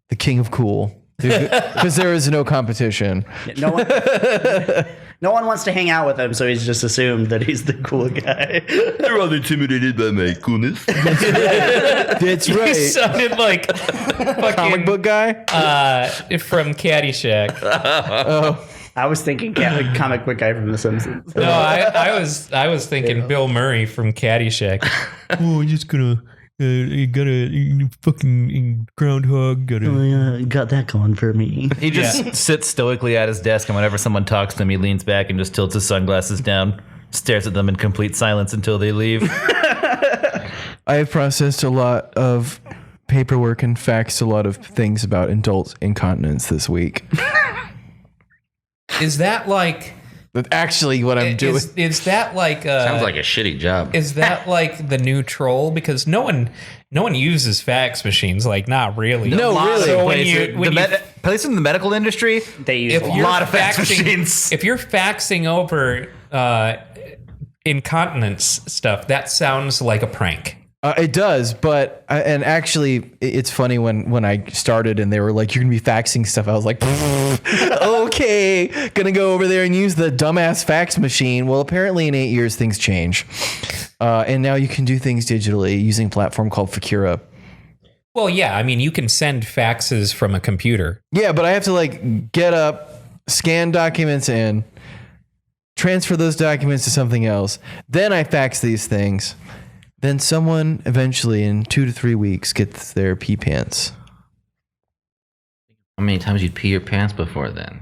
The king of cool. Because there is no competition. No one, no one wants to hang out with him, so he's just assumed that he's the cool guy. They're all intimidated by my coolness. That's You right. sounded like fucking Comic book guy? from Caddyshack. I was thinking comic book guy from The Simpsons. No, I was thinking Bill Murray from Caddyshack. Oh, I'm just gonna you got a fucking groundhog. Got a Got that going for me. He just sits stoically at his desk, and whenever someone talks to him, he leans back and just tilts his sunglasses down, stares at them in complete silence until they leave. I have processed a lot of paperwork and faxed a lot of things about adult incontinence this week. Is that like? That's actually what I'm doing. Is that like? Sounds like a shitty job. Is that like the new troll? Because no one uses fax machines. Like, not really. No, really. So Places in the medical industry, They use if a you're lot of fax faxing- machines. If you're faxing over incontinence stuff, that sounds like a prank. It does, but and actually, it's funny when I started and they were like, "You're gonna be faxing stuff." I was like, "Okay, gonna go over there and use the dumbass fax machine." Well, apparently, in 8 years, things change, and now you can do things digitally using a platform called Fakura. Well, yeah. I mean, you can send faxes from a computer. Yeah, but I have to get up, scan documents in, transfer those documents to something else. Then I fax these things. Then someone eventually in 2 to 3 weeks gets their pee pants. How many times you'd pee your pants before then?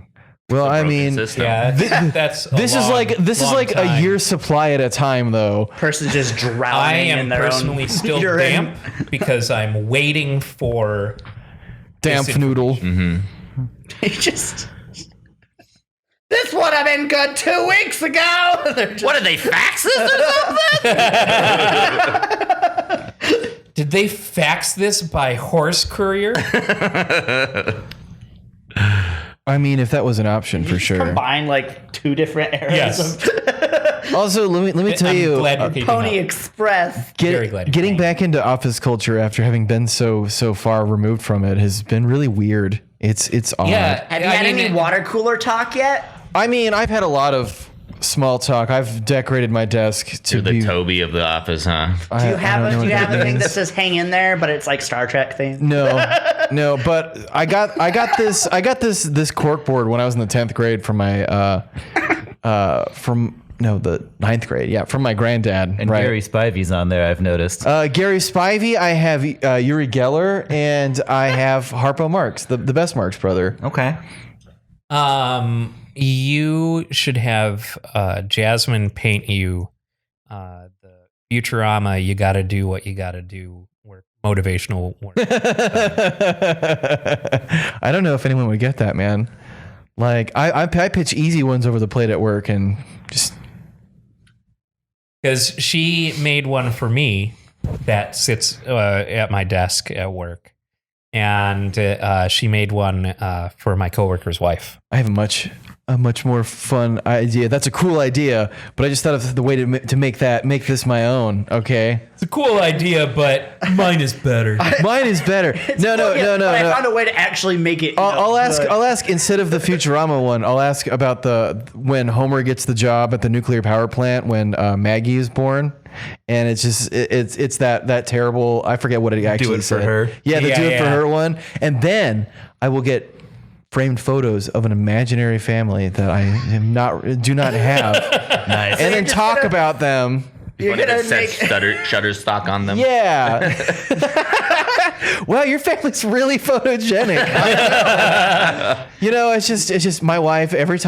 Well, I Broken mean, system. Yeah, that's. this is like a time. year's supply at a time, though. person just drowning I in am their personally own still urine. damp because I'm waiting for. Damp This noodle. He just. This would have been good 2 weeks ago. They're just- What did they fax this or something? Did they fax this by horse courier? I mean, if that was an option, for sure. Combine like two different eras Yes. of Also, let me tell I'm you, glad you're keeping Pony up. Express. Very glad you're getting keeping back into office culture after having been so far removed from it has been really weird. It's odd. Yeah. Have you had any water cooler talk yet? I mean, I've had a lot of small talk. I've decorated my desk to You're the be. Toby of the office, huh? Do you have a thing that says "hang in there," but it's like Star Trek theme? No, No, but I got this cork board when I was in the 10th grade from my the 9th grade. Yeah, from my granddad. And right? Gary Spivey's on there, I've noticed. Gary Spivey, I have Uri Geller, and I have Harpo Marx, the best Marx brother. Okay. You should have Jasmine paint you the Futurama. You got to do what you got to do. Motivational work. I don't know if anyone would get that, man. Like I pitch easy ones over the plate at work and just because she made one for me that sits at my desk at work, and she made one for my coworker's wife. I have a much more fun idea. That's a cool idea, but I just thought of the way to make this my own. Okay, It's a cool idea, but mine is better. mine is better. No. But I found a way to actually make it. I'll ask instead of the Futurama one. I'll ask about when Homer gets the job at the nuclear power plant when Maggie is born, and it's just it's that terrible. I forget what it actually Do it for said. her. Yeah, the Yeah, do it for yeah. her one, and then I will get framed photos of an imaginary family that I do not have, Nice. and then talk about them. You're What if gonna it says Shutterstock on them? Yeah. Wow, your family's really photogenic. It's just my wife. Every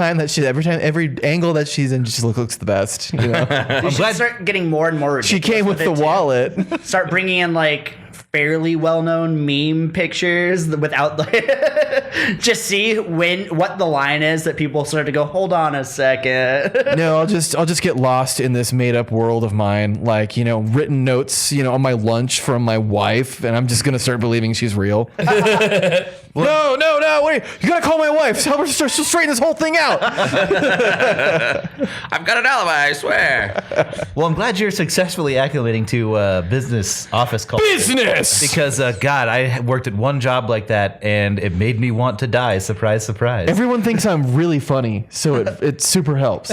angle that she's in, just looks the best. You know, You should start getting more and more. she came with the ridiculous wallet. it, too. Start bringing in like fairly well-known meme pictures without the. Just see what the line is that people start to go. Hold on a second. No, I'll just get lost in this made-up world of mine, like written notes, on my lunch from my wife, and I'm just gonna start believing she's real. No, wait! You gotta call my wife. Help her straighten this whole thing out. I've got an alibi, I swear. Well, I'm glad you're successfully acclimating to business office culture. Business. Because, God, I worked at one job like that, and it made me want to die. Surprise, surprise. Everyone thinks I'm really funny, so it super helps.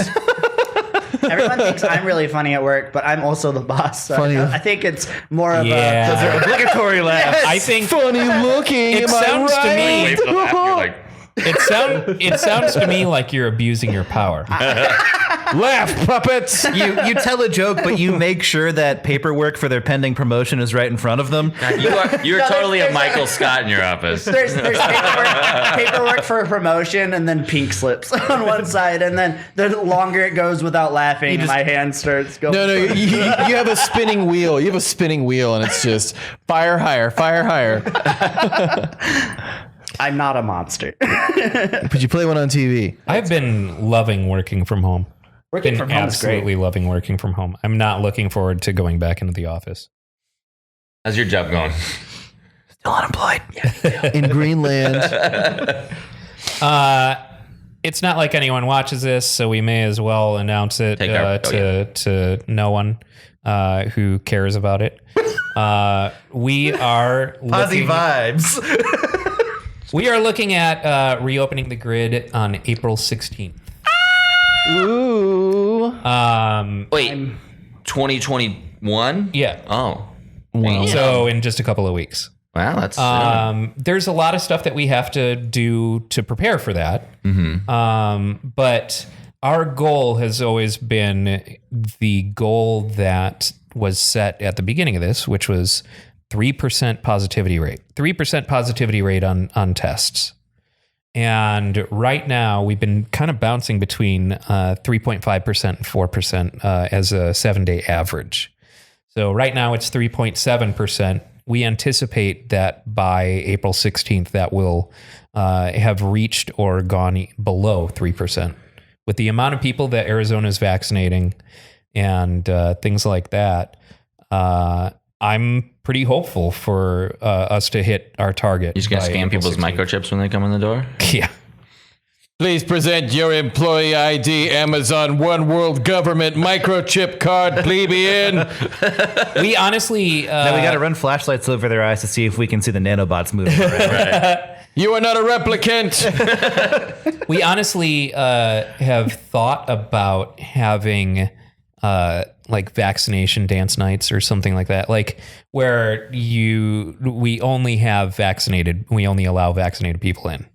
Everyone thinks I'm really funny at work, but I'm also the boss. So Funny. I think it's more of Yeah. a. Those are obligatory laughs. I think Funny looking. It am I sounds to right? me- Wait for the laugh, you're like, it sounds to me like you're abusing your power. Laugh, puppets. You tell a joke, but you make sure that paperwork for their pending promotion is right in front of them. you're No, totally a there's Michael Scott in your office. There's paperwork for a promotion, and then pink slips on one side, and then the longer it goes without laughing, my hand starts going. No, you have a spinning wheel. You have a spinning wheel, and it's just fire higher, fire higher. I'm not a monster. But you play one on TV. I've been loving working from home. Working from home is great. Absolutely loving working from home. I'm not looking forward to going back into the office. How's your job going? Still unemployed. In Greenland. It's not like anyone watches this, so we may as well announce it to no one who cares about it. We are Posy vibes. We are looking at reopening the grid on April 16th. Ooh. Wait, 2021? Yeah. Oh. Wow. So in just a couple of weeks. Wow, that's There's a lot of stuff that we have to do to prepare for that. But our goal has always been the goal that was set at the beginning of this, which was 3% positivity rate. 3% positivity rate on tests. And right now we've been kind of bouncing between 3.5% and 4% as a 7-day average. So right now it's 3.7%. We anticipate that by April 16th, that will have reached or gone below 3%. With the amount of people that Arizona is vaccinating and things like that, I'm pretty hopeful for us to hit our target. You just gonna by scan April people's 16th. microchips when they come in the door? Yeah. Please present your employee ID Amazon One World Government microchip card, plebeian. We honestly... Now we got to run flashlights over their eyes to see if we can see the nanobots moving around. You are not a replicant. We honestly have thought about having like vaccination dance nights or something like that, like where we only allow vaccinated people in.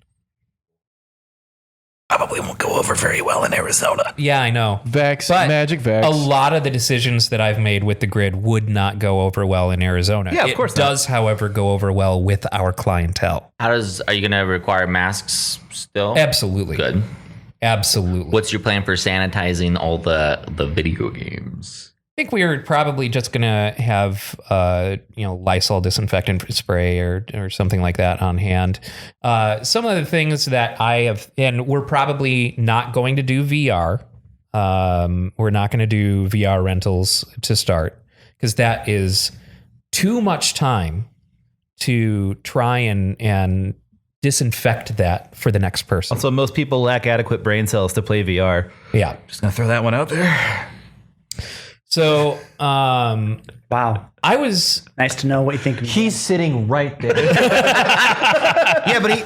Probably won't go over very well in Arizona. Yeah, I know. But magic vax. A lot of the decisions that I've made with the grid would not go over well in Arizona. Yeah, of course it does, however, go over well with our clientele. Are you going to require masks still? Absolutely. Good. Absolutely. What's your plan for sanitizing all the video games? I think we are probably just going to have, Lysol disinfectant spray or something like that on hand. Some of the things that I have, and we're probably not going to do VR. We're not going to do VR rentals to start because that is too much time to try and disinfect that for the next person. Also, most people lack adequate brain cells to play VR. Yeah. Just gonna throw that one out there. So, Wow. I was Nice to know what you think. He's sitting right there. Yeah, but he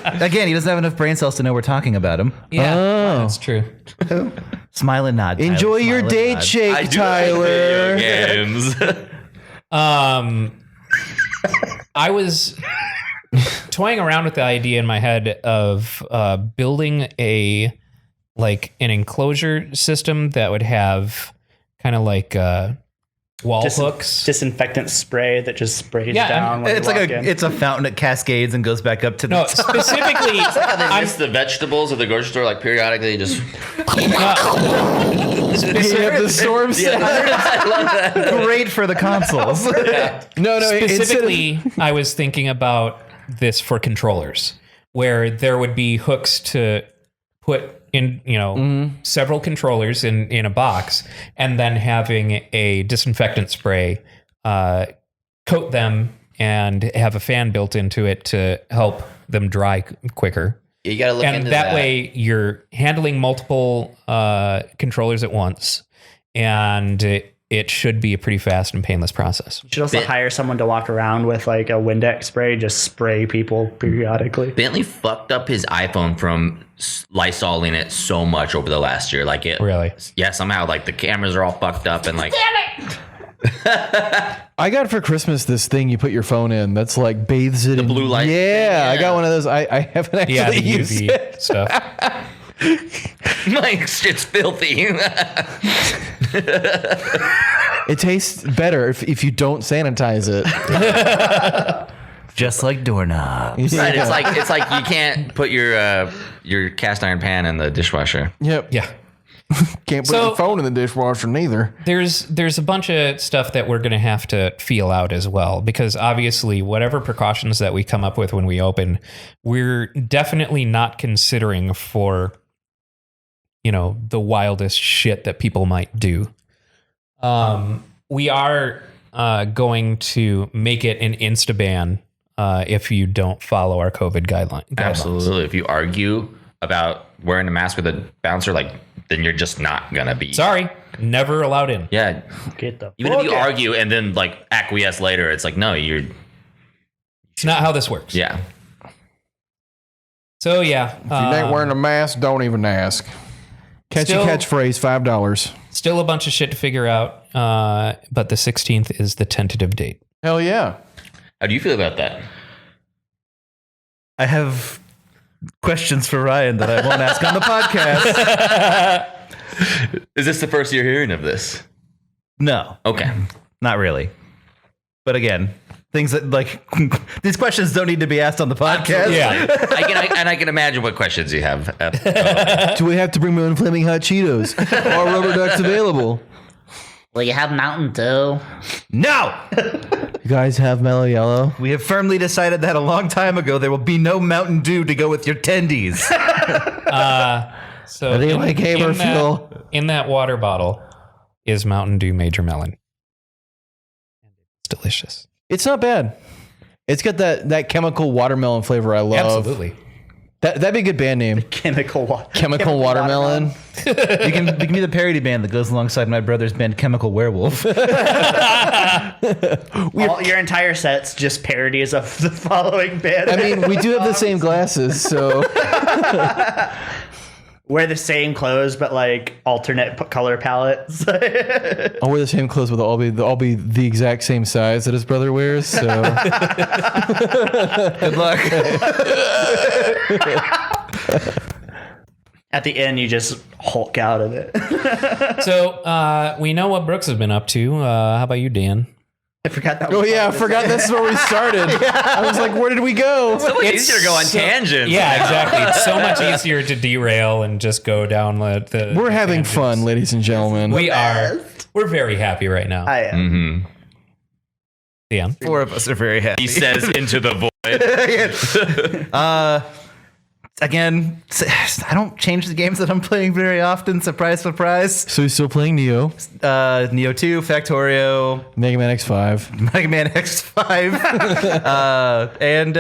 doesn't have enough brain cells to know we're talking about him. that's true. Smile and nod. Tyler. Enjoy your Smile and date nod. shake, Tyler. Games. I was toying around with the idea in my head of building an enclosure system that would have kind of like wall hooks. Disinfectant spray that just sprays down. When It's you like walk in. it's a fountain that cascades and goes back up to the No, top. specifically, They miss the vegetables at the grocery store, like periodically just. You have the storm set. I love that. Great for the consoles. No, specifically, I was thinking about this for controllers, where there would be hooks to put in, several controllers in a box, and then having a disinfectant spray coat them and have a fan built into it to help them dry quicker. You got to look And into that way you're handling multiple controllers at once, and it should be a pretty fast and painless process. You should also hire someone to walk around with like a Windex spray, just spray people periodically. Bentley fucked up his iPhone from Lysoling it so much over the last year. Like it Really? Yeah, somehow like the cameras are all fucked up and like. Damn it! I got for Christmas this thing you put your phone in that's like bathes it in blue light Yeah, thing, I got one of those. I haven't actually Yeah, the used UV it. stuff. Like shit's filthy. It tastes better if you don't sanitize it. Just like doorknobs. Right, it's like you can't put your cast iron pan in the dishwasher. Yep. Yeah. Can't put So- your phone in the dishwasher neither. There's a bunch of stuff that we're going to have to feel out as well, because obviously whatever precautions that we come up with when we open, we're definitely not considering for, the wildest shit that people might do. We are going to make it an insta ban if you don't follow our COVID guidelines. Absolutely. If you argue about wearing a mask with a bouncer, then you're just not gonna be. Sorry, never allowed in. Yeah. Get the Even if you fuck out. argue and then acquiesce later, it's like, no, you're. It's not how this works. Yeah. So yeah, If you ain't wearing a mask, don't even ask. Catchy Still- catchphrase, $5. still a bunch of shit to figure out. But the 16th is the tentative date. Hell yeah. How do you feel about that? I have questions for Ryan that I won't ask on the podcast. Is this the first you're hearing of this? No, Okay. not really. But again, things that these questions don't need to be asked on the podcast. Yeah. I can imagine what questions you have. Do we have to bring my own Flaming Hot Cheetos? Are rubber ducks available? Will you have Mountain Dew? No, You guys have Mellow Yellow? we have firmly decided that a long time ago. There will be no Mountain Dew to go with your tendies. So Are they like Haverfield? in that water bottle is Mountain Dew Major Melon. It's delicious. It's not bad. It's got that chemical watermelon flavor I love. Absolutely. That'd be a good band name. Chemical Watermelon. You can be the parody band that goes alongside my brother's band Chemical Werewolf. Your entire set's just parodies of the following band. I mean, we do have the same glasses, so wear the same clothes but like alternate color palettes. I'll wear the same clothes, but I'll be the exact same size that his brother wears. So Good luck. At the end, you just Hulk out of it. So we know what Brooks has been up to. How about you, Dan? I forgot that. oh yeah, I forgot that's where we started. I was like, where did we go? So much easier to go on tangents. Yeah, exactly. It's so much easier to derail and just go down the. We're having tangents. fun, ladies and gentlemen. We are. We're very happy right now. I am. Dan. 4 of us are very happy. He says into the void. Again, I don't change the games that I'm playing very often. Surprise, surprise. So he's still playing Neo, Neo 2, Factorio, Mega Man X5, Mega Man X5, and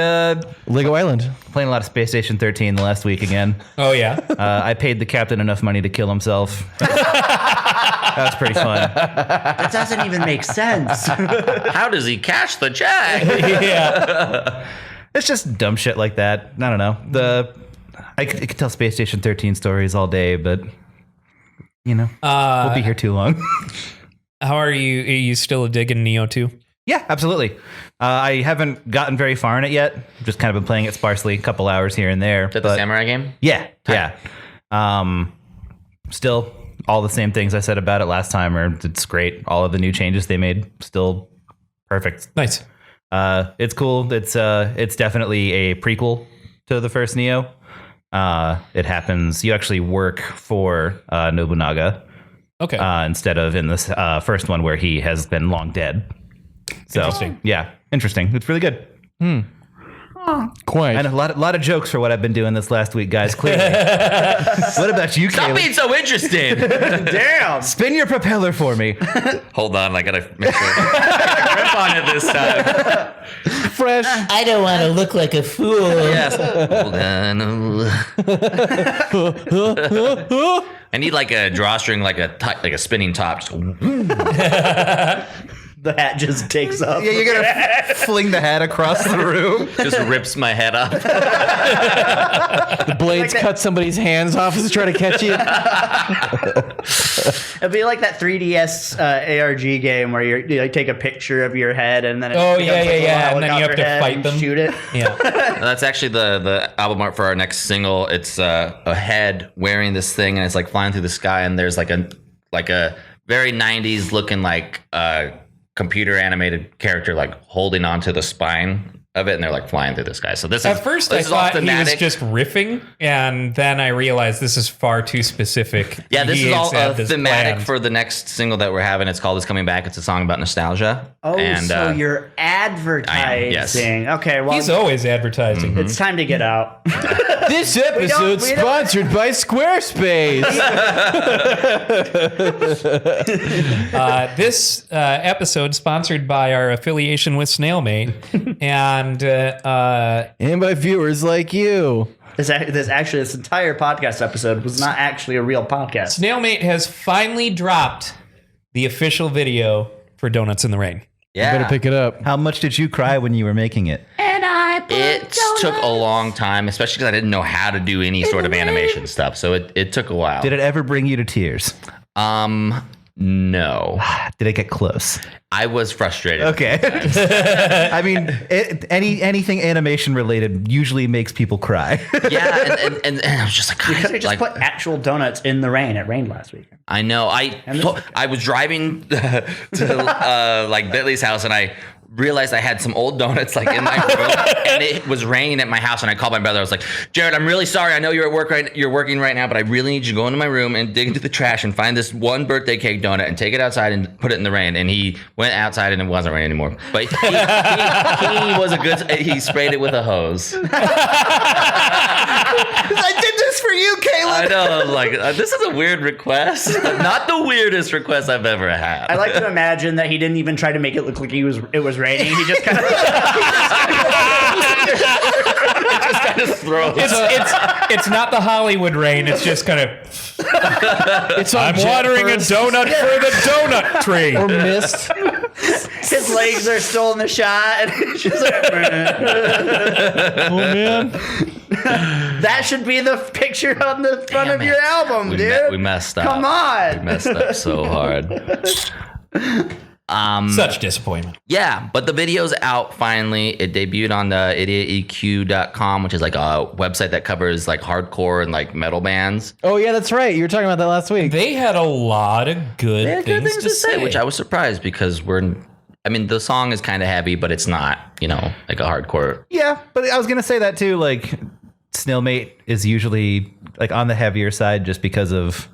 Lego Island. playing a lot of Space Station 13 the last week again. Oh yeah. I paid the captain enough money to kill himself. That was pretty fun. That doesn't even make sense. How does he cash the check? Yeah. It's just dumb shit like that. I don't know. I could tell Space Station 13 stories all day, but you know, we'll be here too long. How are you? Are you still digging Neo 2? Yeah, absolutely. I haven't gotten very far in it yet. Just kind of been playing it sparsely, a couple hours here and there. Is that the but samurai game? yeah, yeah. Still, all the same things I said about it last time. It's great. All of the new changes they made, still perfect. Nice. It's cool. It's definitely a prequel to the first Neo. It happens. You actually work for Nobunaga Okay. instead of in this first one where he has been long dead. So, Interesting. Yeah, interesting. It's really good. Quite. And a lot of jokes for what I've been doing this last week, guys. Clearly. What about you, Stop Caleb? being so interested. Damn. Spin your propeller for me. Hold on, I gotta make sure. I grip on it this time. Fresh. I don't want to look like a fool. Yes. Hold on. I need like a drawstring, like a spinning top. Just The hat just takes up. Yeah, you're gonna fling the hat across the room. just rips my head off. The blades cut somebody's hands off as they try to catch you. It'd be like that 3DS ARG game where you like, take a picture of your head and then it Oh, becomes yeah, like a yeah, little yeah, and then you have helicopter to head fight and them. shoot it. Yeah. That's actually the album art for our next single. It's a head wearing this thing, and it's like flying through the sky, and there's like a very 90s looking like computer animated character like holding onto the spine of it, and they're like flying through the sky. So this At is first, this I is all thought he was thematic. just riffing, and then I realized this is far too specific. Yeah, this He is all had this thematic planned. for the next single that we're having. It's called "It's Coming Back." It's a song about nostalgia. Oh, and, so you're advertising. yes. Okay, well, He's always advertising. it's time to get out. This episode we don't- sponsored by Squarespace. This episode sponsored by our affiliation with Snailmate, and And by viewers like you. This entire podcast episode was not actually a real podcast. Snailmate has finally dropped the official video for Donuts in the Rain. yeah, Better pick it up. How much did you cry when you were making it? it took a long time, especially because I didn't know how to do any sort of animation stuff. So it took a while. Did it ever bring you to tears? No, Did it get close? I was frustrated. Okay. I mean, anything animation related usually makes people cry. Yeah, and I was just like, Because they just like, put actual donuts in the rain. It rained last week. I know. I was driving to like Bentley's house, and I realized I had some old donuts like in my room, and it was raining at my house. And I called my brother. I was like, Jared, I'm really sorry. I know you're at work you're working right now, but I really need you to go into my room and dig into the trash and find this one birthday cake donut and take it outside and put it in the rain. And he went outside, and it wasn't raining anymore. But he was a good. He sprayed it with a hose. I did this for you, Caleb. I know. I was like, this is a weird request, but not the weirdest request I've ever had. I like to imagine that he didn't even try to make it look like it was raining. He just kind of just throw it. It's not the Hollywood rain. It's just kind of. It's on I'm jet watering burst a donut for the donut tree. or mist. his legs are still in the shot, and it's just like, Oh man. That should be the picture on the front of your album, dude. We messed up. Come on. We messed up so hard. Such disappointment. Yeah, but the video's out finally. It debuted on the idioteq.com, which is like a website that covers like hardcore and like metal bands. Oh yeah, that's right. You were talking about that last week. They had a lot of good, They had things, good things to say, which I was surprised because the song is kind of heavy, but it's not, like a hardcore. Yeah, but I was gonna say that too. Like, Snailmate is usually like on the heavier side just because of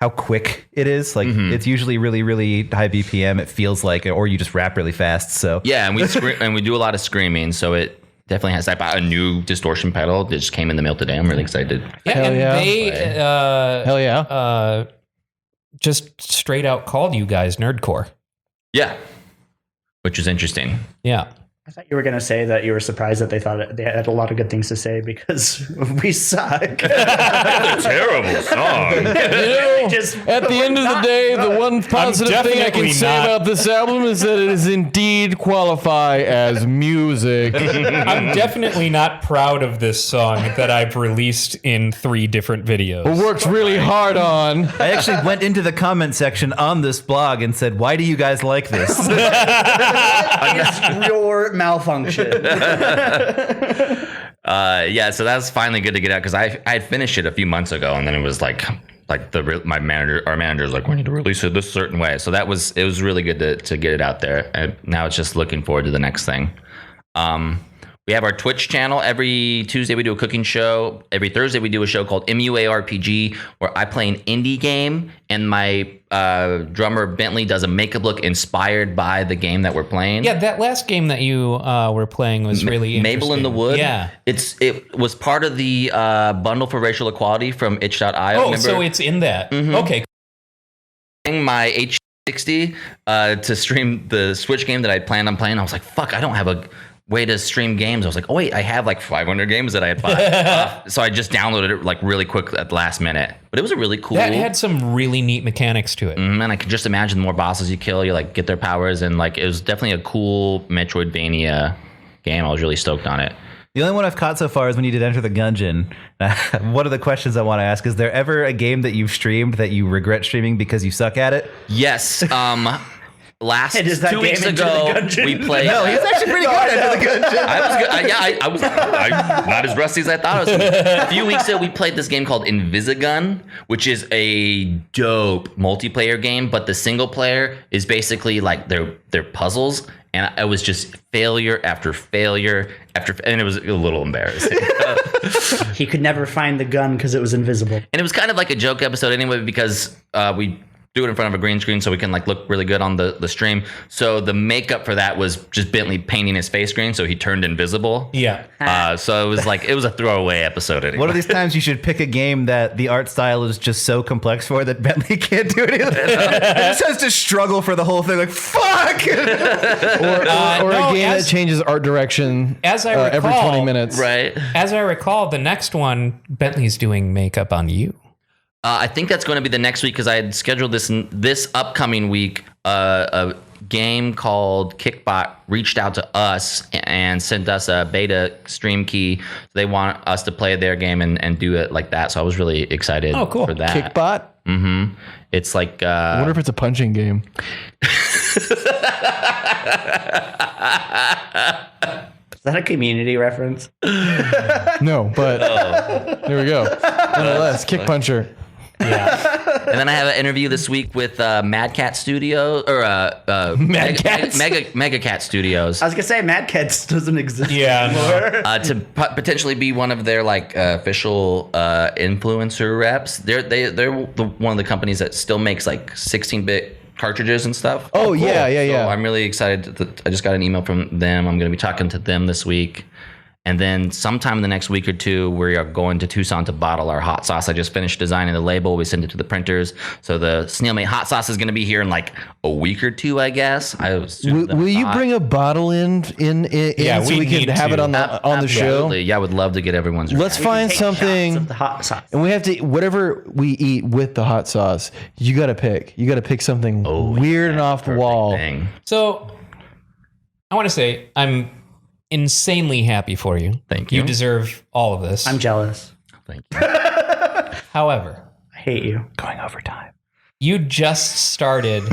how quick it is. Like, it's usually really, really high BPM. It feels like, or you just rap really fast. So Yeah, and we do a lot of screaming, so it definitely has that. A new distortion pedal that just came in the mail today. I'm really excited. Yeah, Hell and yeah. they Hell yeah. just straight out called you guys nerdcore. Yeah, which is interesting. Yeah. I thought you were going to say that you were surprised that they thought they had a lot of good things to say because we suck. Terrible song. Just At the end of the day, the one positive thing I can definitely say not- about this album is that it is indeed qualify as music. I'm definitely not proud of this song that I've released in 3 different videos. Worked really hard on. I actually went into the comment section on this blog and said, "Why do you guys like this?" it's your malfunction. Yeah, so that's finally good to get out because I had finished it a few months ago, and then it was like our manager's like, we need to release it this certain way. So it was really good to get it out there, and now it's just looking forward to the next thing. We have our Twitch channel. Every Tuesday we do a cooking show. Every Thursday we do a show called MUARPG, where I play an indie game, and my drummer Bentley does a makeup look inspired by the game that we're playing. Yeah, that last game that you were playing was really interesting. Mabel in the Wood. Yeah. It was part of the bundle for racial equality from itch.io. Oh, remember? so it's in that. Okay. My H60 to stream the Switch game that I planned on playing. I was like, fuck, I don't have a way to stream games. I was like, oh wait, I have like 500 games that I had bought. So I just downloaded it like really quick at the last minute. But it was a really cool. That had some really neat mechanics to it. And I could just imagine the more bosses you kill, you like get their powers, and like it was definitely a cool Metroidvania game. I was really stoked on it. The only one I've caught so far is when you did Enter the Gungeon. One of the questions I want to ask, is there ever a game that you've streamed that you regret streaming because you suck at it? Yes. Last Hey, does that 2 weeks game Enter the ago, Gungeon? we played. No, he's actually pretty good at Enter the Gungeon. I was good. I was not as rusty as I thought I was gonna be. A few weeks ago, we played this game called Invisigun, which is a dope multiplayer game, but the single player is basically like they're puzzles, and it was just failure after failure and it was a little embarrassing. He could never find the gun because it was invisible. And it was kind of like a joke episode anyway, because we do it in front of a green screen so we can like look really good on the stream. So the makeup for that was just Bentley painting his face green so he turned invisible. Yeah. So it was like, it was a throwaway episod anyway. One of these times you should pick a game that the art style is just so complex for that Bentley can't do anything. It just has to struggle for the whole thing. Like, fuck! Or no, a game that changes art direction as I every recall- 20 minutes. Right. As I recall, the next one, Bentley's doing makeup on you. I think that's going to be the next week because I had scheduled this upcoming week. A game called Kickbot reached out to us and sent us a beta stream key. They want us to play their game and do it like that. So I was really excited for that. Kickbot? Mm-hmm. It's like... I wonder if it's a punching game. Is that a Community reference? No, but there we go. Nonetheless, Kick Puncher. Yeah. And then I have an interview this week with Mad Cat Studio or Mad Cats? Mega Cat Studios I was gonna say Mad Cats doesn't exist Yeah, anymore. to potentially be one of their like official influencer reps. They're one of the companies that still makes like 16-bit cartridges and stuff. Oh, yeah. So I'm really excited. I just got an email from them. I'm going to be talking to them this week. And then sometime in the next week or two, we are going to Tucson to bottle our hot sauce. I just finished designing the label. We sent it to the printers. So the Snailmate hot sauce is going to be here in like a week or two, I guess. Will you bring a bottle in Yeah, so we we can need have to. it on the show? Absolutely. Yeah, I would love to get everyone's. Let's find Take shots something. of the hot sauce. And we have to, whatever we eat with the hot sauce, you got to pick. You got to pick something weird and off the wall. thing. So I want to say I'm insanely happy for you. Thank you. You deserve all of this. I'm jealous. Thank you. However, I hate you. Going overtime. you just started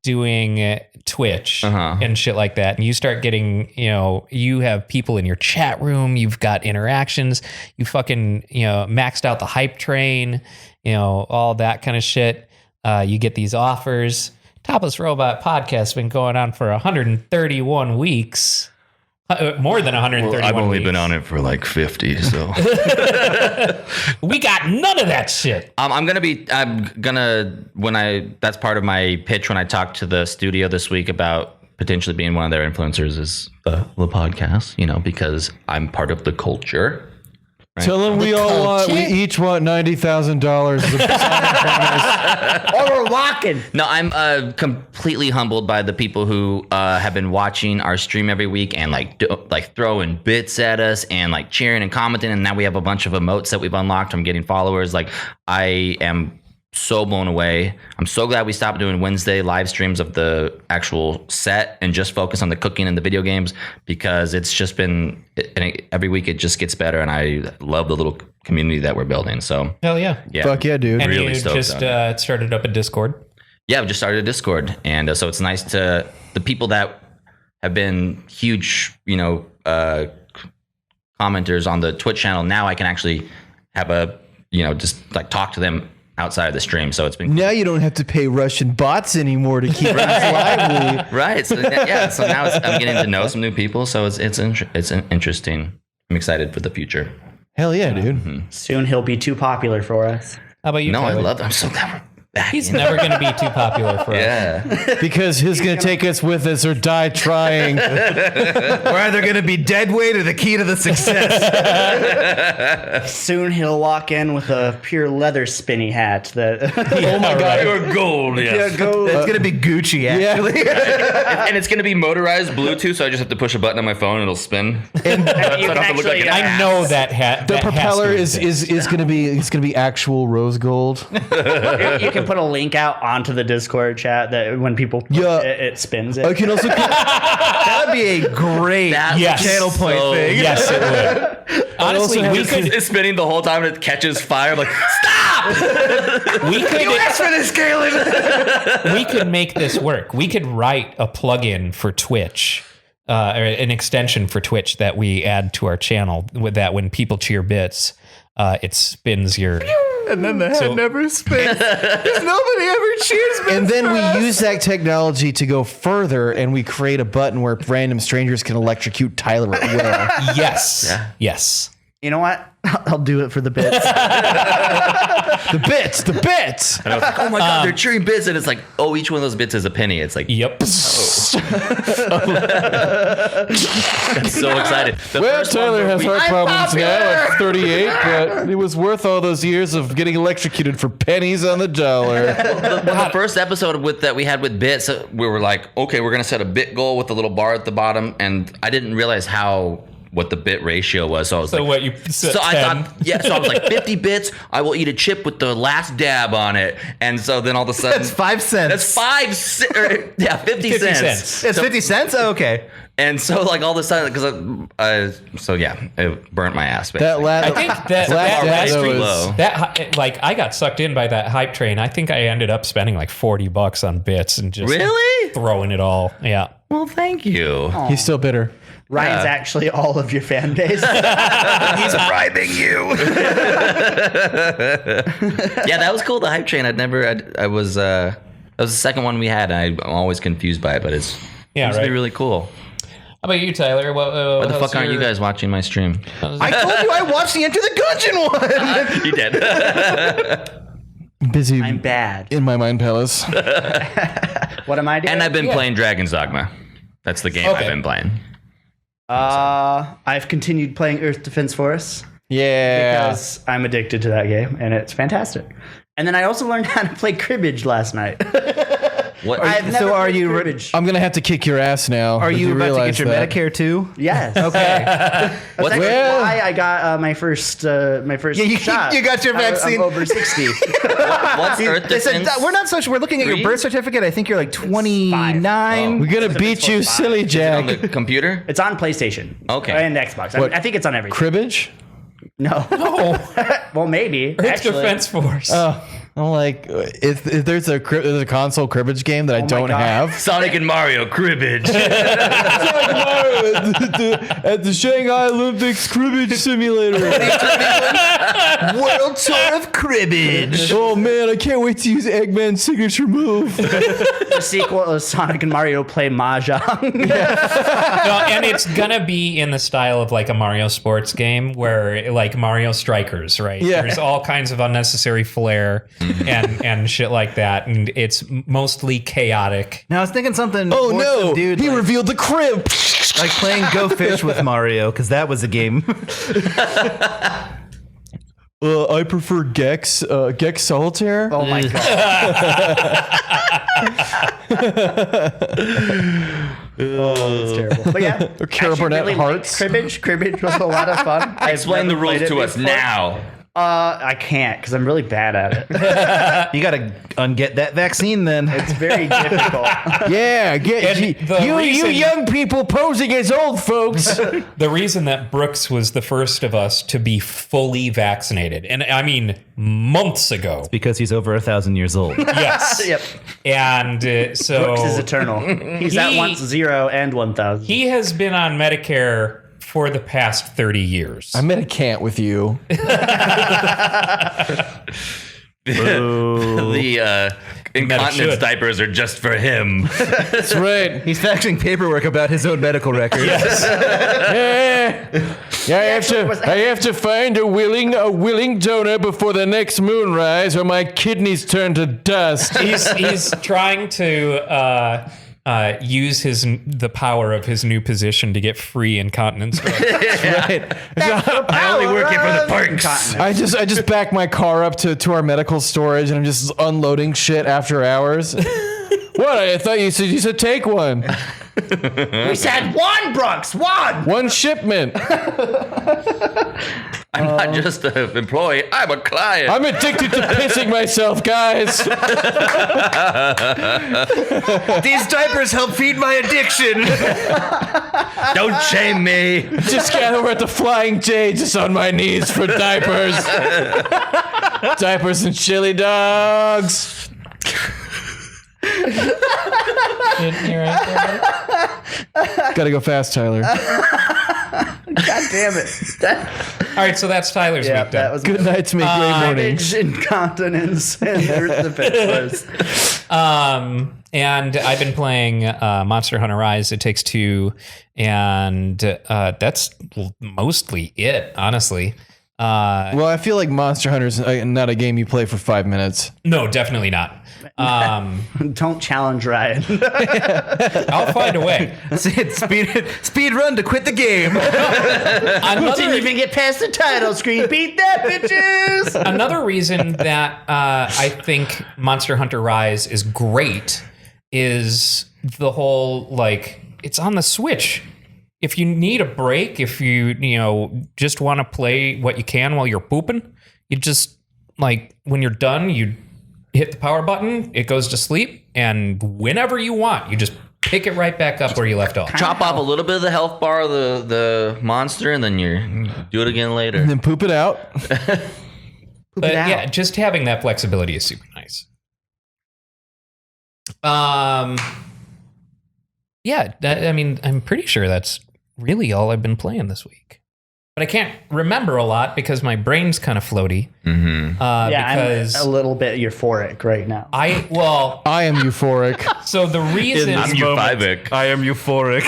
doing Twitch and shit like that, and you start getting, you have people in your chat room, you've got interactions, you fucking, maxed out the hype train, all that kind of shit. You get these offers. Topless Robot podcast has been going on for 131 weeks. More than 131 Well, I've only weeks. been on it for like 50, so. We got none of that shit. That's part of my pitch when I talked to the studio this week about potentially being one of their influencers is the podcast, because I'm part of the culture. Right? Tell them we each want $90,000. Or we're walking. No, I'm completely humbled by the people who have been watching our stream every week and like throwing bits at us and like cheering and commenting. And now we have a bunch of emotes that we've unlocked from getting followers. Like, I am so blown away. I'm so glad we stopped doing Wednesday live streams of the actual set and just focus on the cooking and the video games, because it's just been every week it just gets better, and I love the little community that we're building. So Hell yeah. Fuck yeah, dude. And Really you stoked just on it. started up a Discord. yeah, we just started a Discord, and so it's nice to the people that have been huge, commenters on the Twitch channel. Now I can actually have just like talk to them outside of the stream. So it's been Now you don't have to pay Russian bots anymore to keep us lively. right. So yeah, so now I'm getting to know some new people. So it's interesting. I'm excited for the future. Hell yeah, dude. Soon he'll be too popular for us. How about you, No, I Tyler? love. I'm so glad we're back. He's never going to be too popular for us. Yeah. Because who's going to take us with us or die trying? We're either going to be dead weight or the key to the success. Soon he'll walk in with a pure leather spinny hat. That Oh my God. You're gold. Yes. It's going to be Gucci, actually. And it's going to be motorized Bluetooth, so I just have to push a button on my phone and it'll spin. you can actually, I know that hat. The that has propeller to is exist. going to be actual rose gold. you can put a link out onto the Discord chat that when people push Yeah. it spins it. I can also That would be a great Yes. channel point So- thing. Yes, it would. Honestly, also we have could It's spinning the whole time and it catches fire. I'm like, stop! we could for this, Galen. we could make this work. We could write a plugin for Twitch, or an extension for Twitch that we add to our channel. With that, when people cheer bits, it spins your. And then the head never spins. Because nobody ever cheers me. And then we use that technology to go further, and we create a button where random strangers can electrocute Tyler at will. Yes. Yes. You know what? I'll do it for the bits. The bits. And I was like, oh my God, they're cheering bits. And it's like, oh, each one of those bits is a penny. It's like, Yep. I'm so excited. The Well, first one Tyler where has we- heart problems now at 38, but it was worth all those years of getting electrocuted for pennies on the dollar. the first episode that we had with bits, we were like, okay, we're going to set a bit goal with the little bar at the bottom. And I didn't realize what the bit ratio was. So I was So like, what you? so I thought, so I was like, 50 bits, I will eat a chip with the last dab on it. And so then all of a sudden, That's 5 cents. that's 50 50 cents. cents. It's 50 cents? Oh, okay. And so like all of a sudden, because it burnt my ass. That Basically. last, I think that last last dab stream, was- that I got sucked in by that hype train. I think I ended up spending like $40 on bits and just Really? throwing it all. Yeah. Well, thank you. He's still bitter. Ryan's actually all of your fan base. He's bribing you. Yeah, that was cool. The hype train. That was the second one we had. I'm always confused by it, but it's Yeah, seems to be right. really cool. How about you, Tyler? Why the fuck aren't you guys watching my stream? I told you I watched the Enter the Gungeon one. You did. Busy I'm bad. in my mind palace. What am I doing? And I've been playing Dragon's Dogma. That's the game Okay. I've been playing. I've continued playing Earth Defense Force Yeah. because I'm addicted to that game and it's fantastic. And then I also learned how to play cribbage last night. What? I've never So are played you? cribbage. I'm gonna have to kick your ass now. Are Did you about to realize get your that? Medicare too? Yes. Okay. That's actually Well- why I got my first shot. you got your vaccine. I'm over 60. What's Earth They said, Defense? we're not so sure. We're looking at your Three? birth certificate. I think you're like 29. We're gonna beat you, Xbox silly on Jack. the computer? It's on PlayStation. Okay. And Xbox. What? I think it's on everything. Cribbage? No. Well, maybe. Earth actually. Defense Force. I'm like, if there's a console cribbage game that I don't God. have. Sonic and Mario cribbage. At the Shanghai Olympics cribbage simulator. World Tour of Cribbage. Oh man, I can't wait to use Eggman's signature move. The sequel is Sonic and Mario play Mahjong. No, and it's gonna be in the style of like a Mario sports game where like Mario Strikers, right? Yeah. There's all kinds of unnecessary flair and shit like that, and it's mostly chaotic. Now I was thinking something. Oh more no, subdued, he like, revealed the crib. like playing Go Fish with Mario because that was a game. I prefer Gex Solitaire. Oh my god. It's terrible. But yeah, Carol actually Burnett liked Hearts. Cribbage. Cribbage was a lot of fun. I've Explain the never rules played it to us before. now. I can't because I'm really bad at it. You got to unget that vaccine then. It's very difficult. Yeah, And the you reason- young people posing as old folks. The reason that Brooks was the first of us to be fully vaccinated, and I mean months ago. Because he's over 1,000 years old. Yes. Yep. And so Brooks is eternal. He's at He- once 0 and 1,000. he has been on Medicare for the past 30 years. I'm at a camp with you. The incontinence should. diapers are just for him. That's right. He's faxing paperwork about his own medical records. Yeah, I have to find a willing donor before the next moonrise, or my kidneys turn to dust. He's trying to use the power of his new position to get free incontinence drugs. Right. I only work here for the perks. I just back my car up to our medical storage, and I'm just unloading shit after hours. What? I thought you said take one. We said one, Brooks, one. One shipment. I'm not just an employee. I'm a client. I'm addicted to pissing myself, guys. These diapers help feed my addiction. Don't shame me. Just got over at the Flying J, just on my knees for diapers. Diapers and chili dogs. Gotta go fast, Tyler. God damn it. All right, so that's Tyler's Yeah, week that done. was Good night to me, great morning. Cribbage, incontinence, and Earth Defense Force. And I've been playing Monster Hunter Rise, It Takes Two, and that's mostly it, honestly. Well, I feel like Monster Hunter's not a game you play for 5 minutes. No, definitely not. Don't challenge Ryan. I'll find a way. Speed run to quit the game. Didn't even get past the title screen. Beat that, bitches! Another reason that I think Monster Hunter Rise is great is the whole, like, it's on the Switch. If you need a break, if you just want to play what you can while you're pooping, you just, like, when you're done, you hit the power button, it goes to sleep, and whenever you want, you just pick it right back up where you left off. Chop off a little bit of the health bar of the monster, and then you do it again later. And then poop it out. But yeah, just having that flexibility is super nice. Yeah, I'm pretty sure that's really all I've been playing this week. But I can't remember a lot because my brain's kind of floaty. Mm-hmm. Because I'm a little bit euphoric right now. I am euphoric. So the reason I'm euphobic. I am euphoric.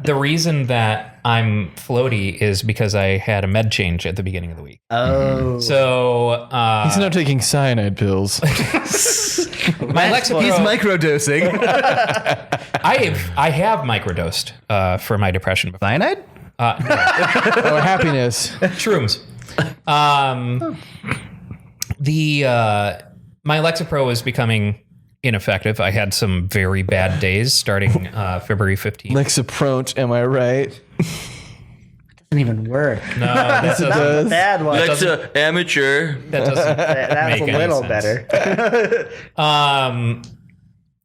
the reason that I'm floaty is because I had a med change at the beginning of the week. Oh. So He's not taking cyanide pills. my Lexapro, He's microdosing. I have microdosed for my depression before. Cyanide? Oh, happiness. Shrooms. my Alexa Pro was becoming ineffective. I had some very bad days starting February 15th. Lexapronch, am I right? Doesn't even work. No, that Yes, it doesn't, does. Bad one. Alexa, amateur. that doesn't That's make a any little sense. better.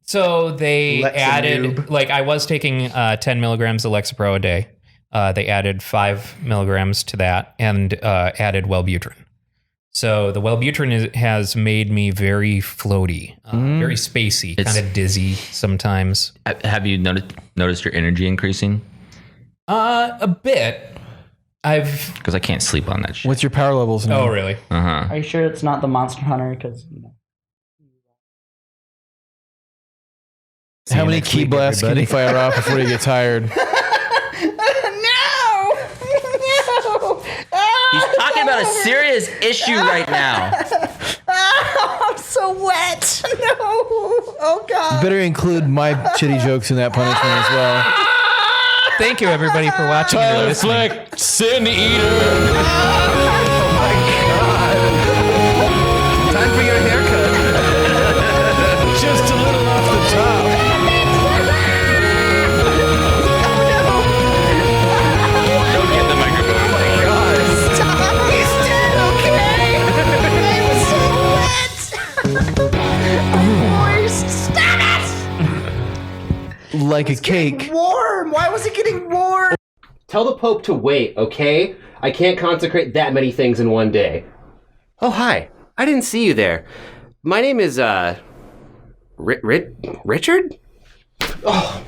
So they Lexa added, noob. like I was taking 10 milligrams of Lexapro a day. They added 5 milligrams to that and added Wellbutrin. So the Wellbutrin has made me very floaty, very spacey, kind of dizzy sometimes. Have you noticed your energy increasing? A bit. Because I can't sleep on that shit. What's your power levels now? Oh, really? Uh-huh. Are you sure it's not the Monster Hunter? Because How many key blasts can you fire off before you get tired? He's talking about a serious issue right now. I'm so wet. No. Oh, God. You better include my shitty jokes in that punishment as well. Thank you, everybody, for watching. and listening. Fleck, Sin Eater. Time for your haircut. Just a little off the top. Don't get the microphone. He's dead, okay? I'm so wet. Moist. Stop it! Like a cake. Warm. Why was it getting warm? Tell the Pope to wait, okay? I can't consecrate that many things in one day. Oh, hi. I didn't see you there. My name is, Richard? Oh,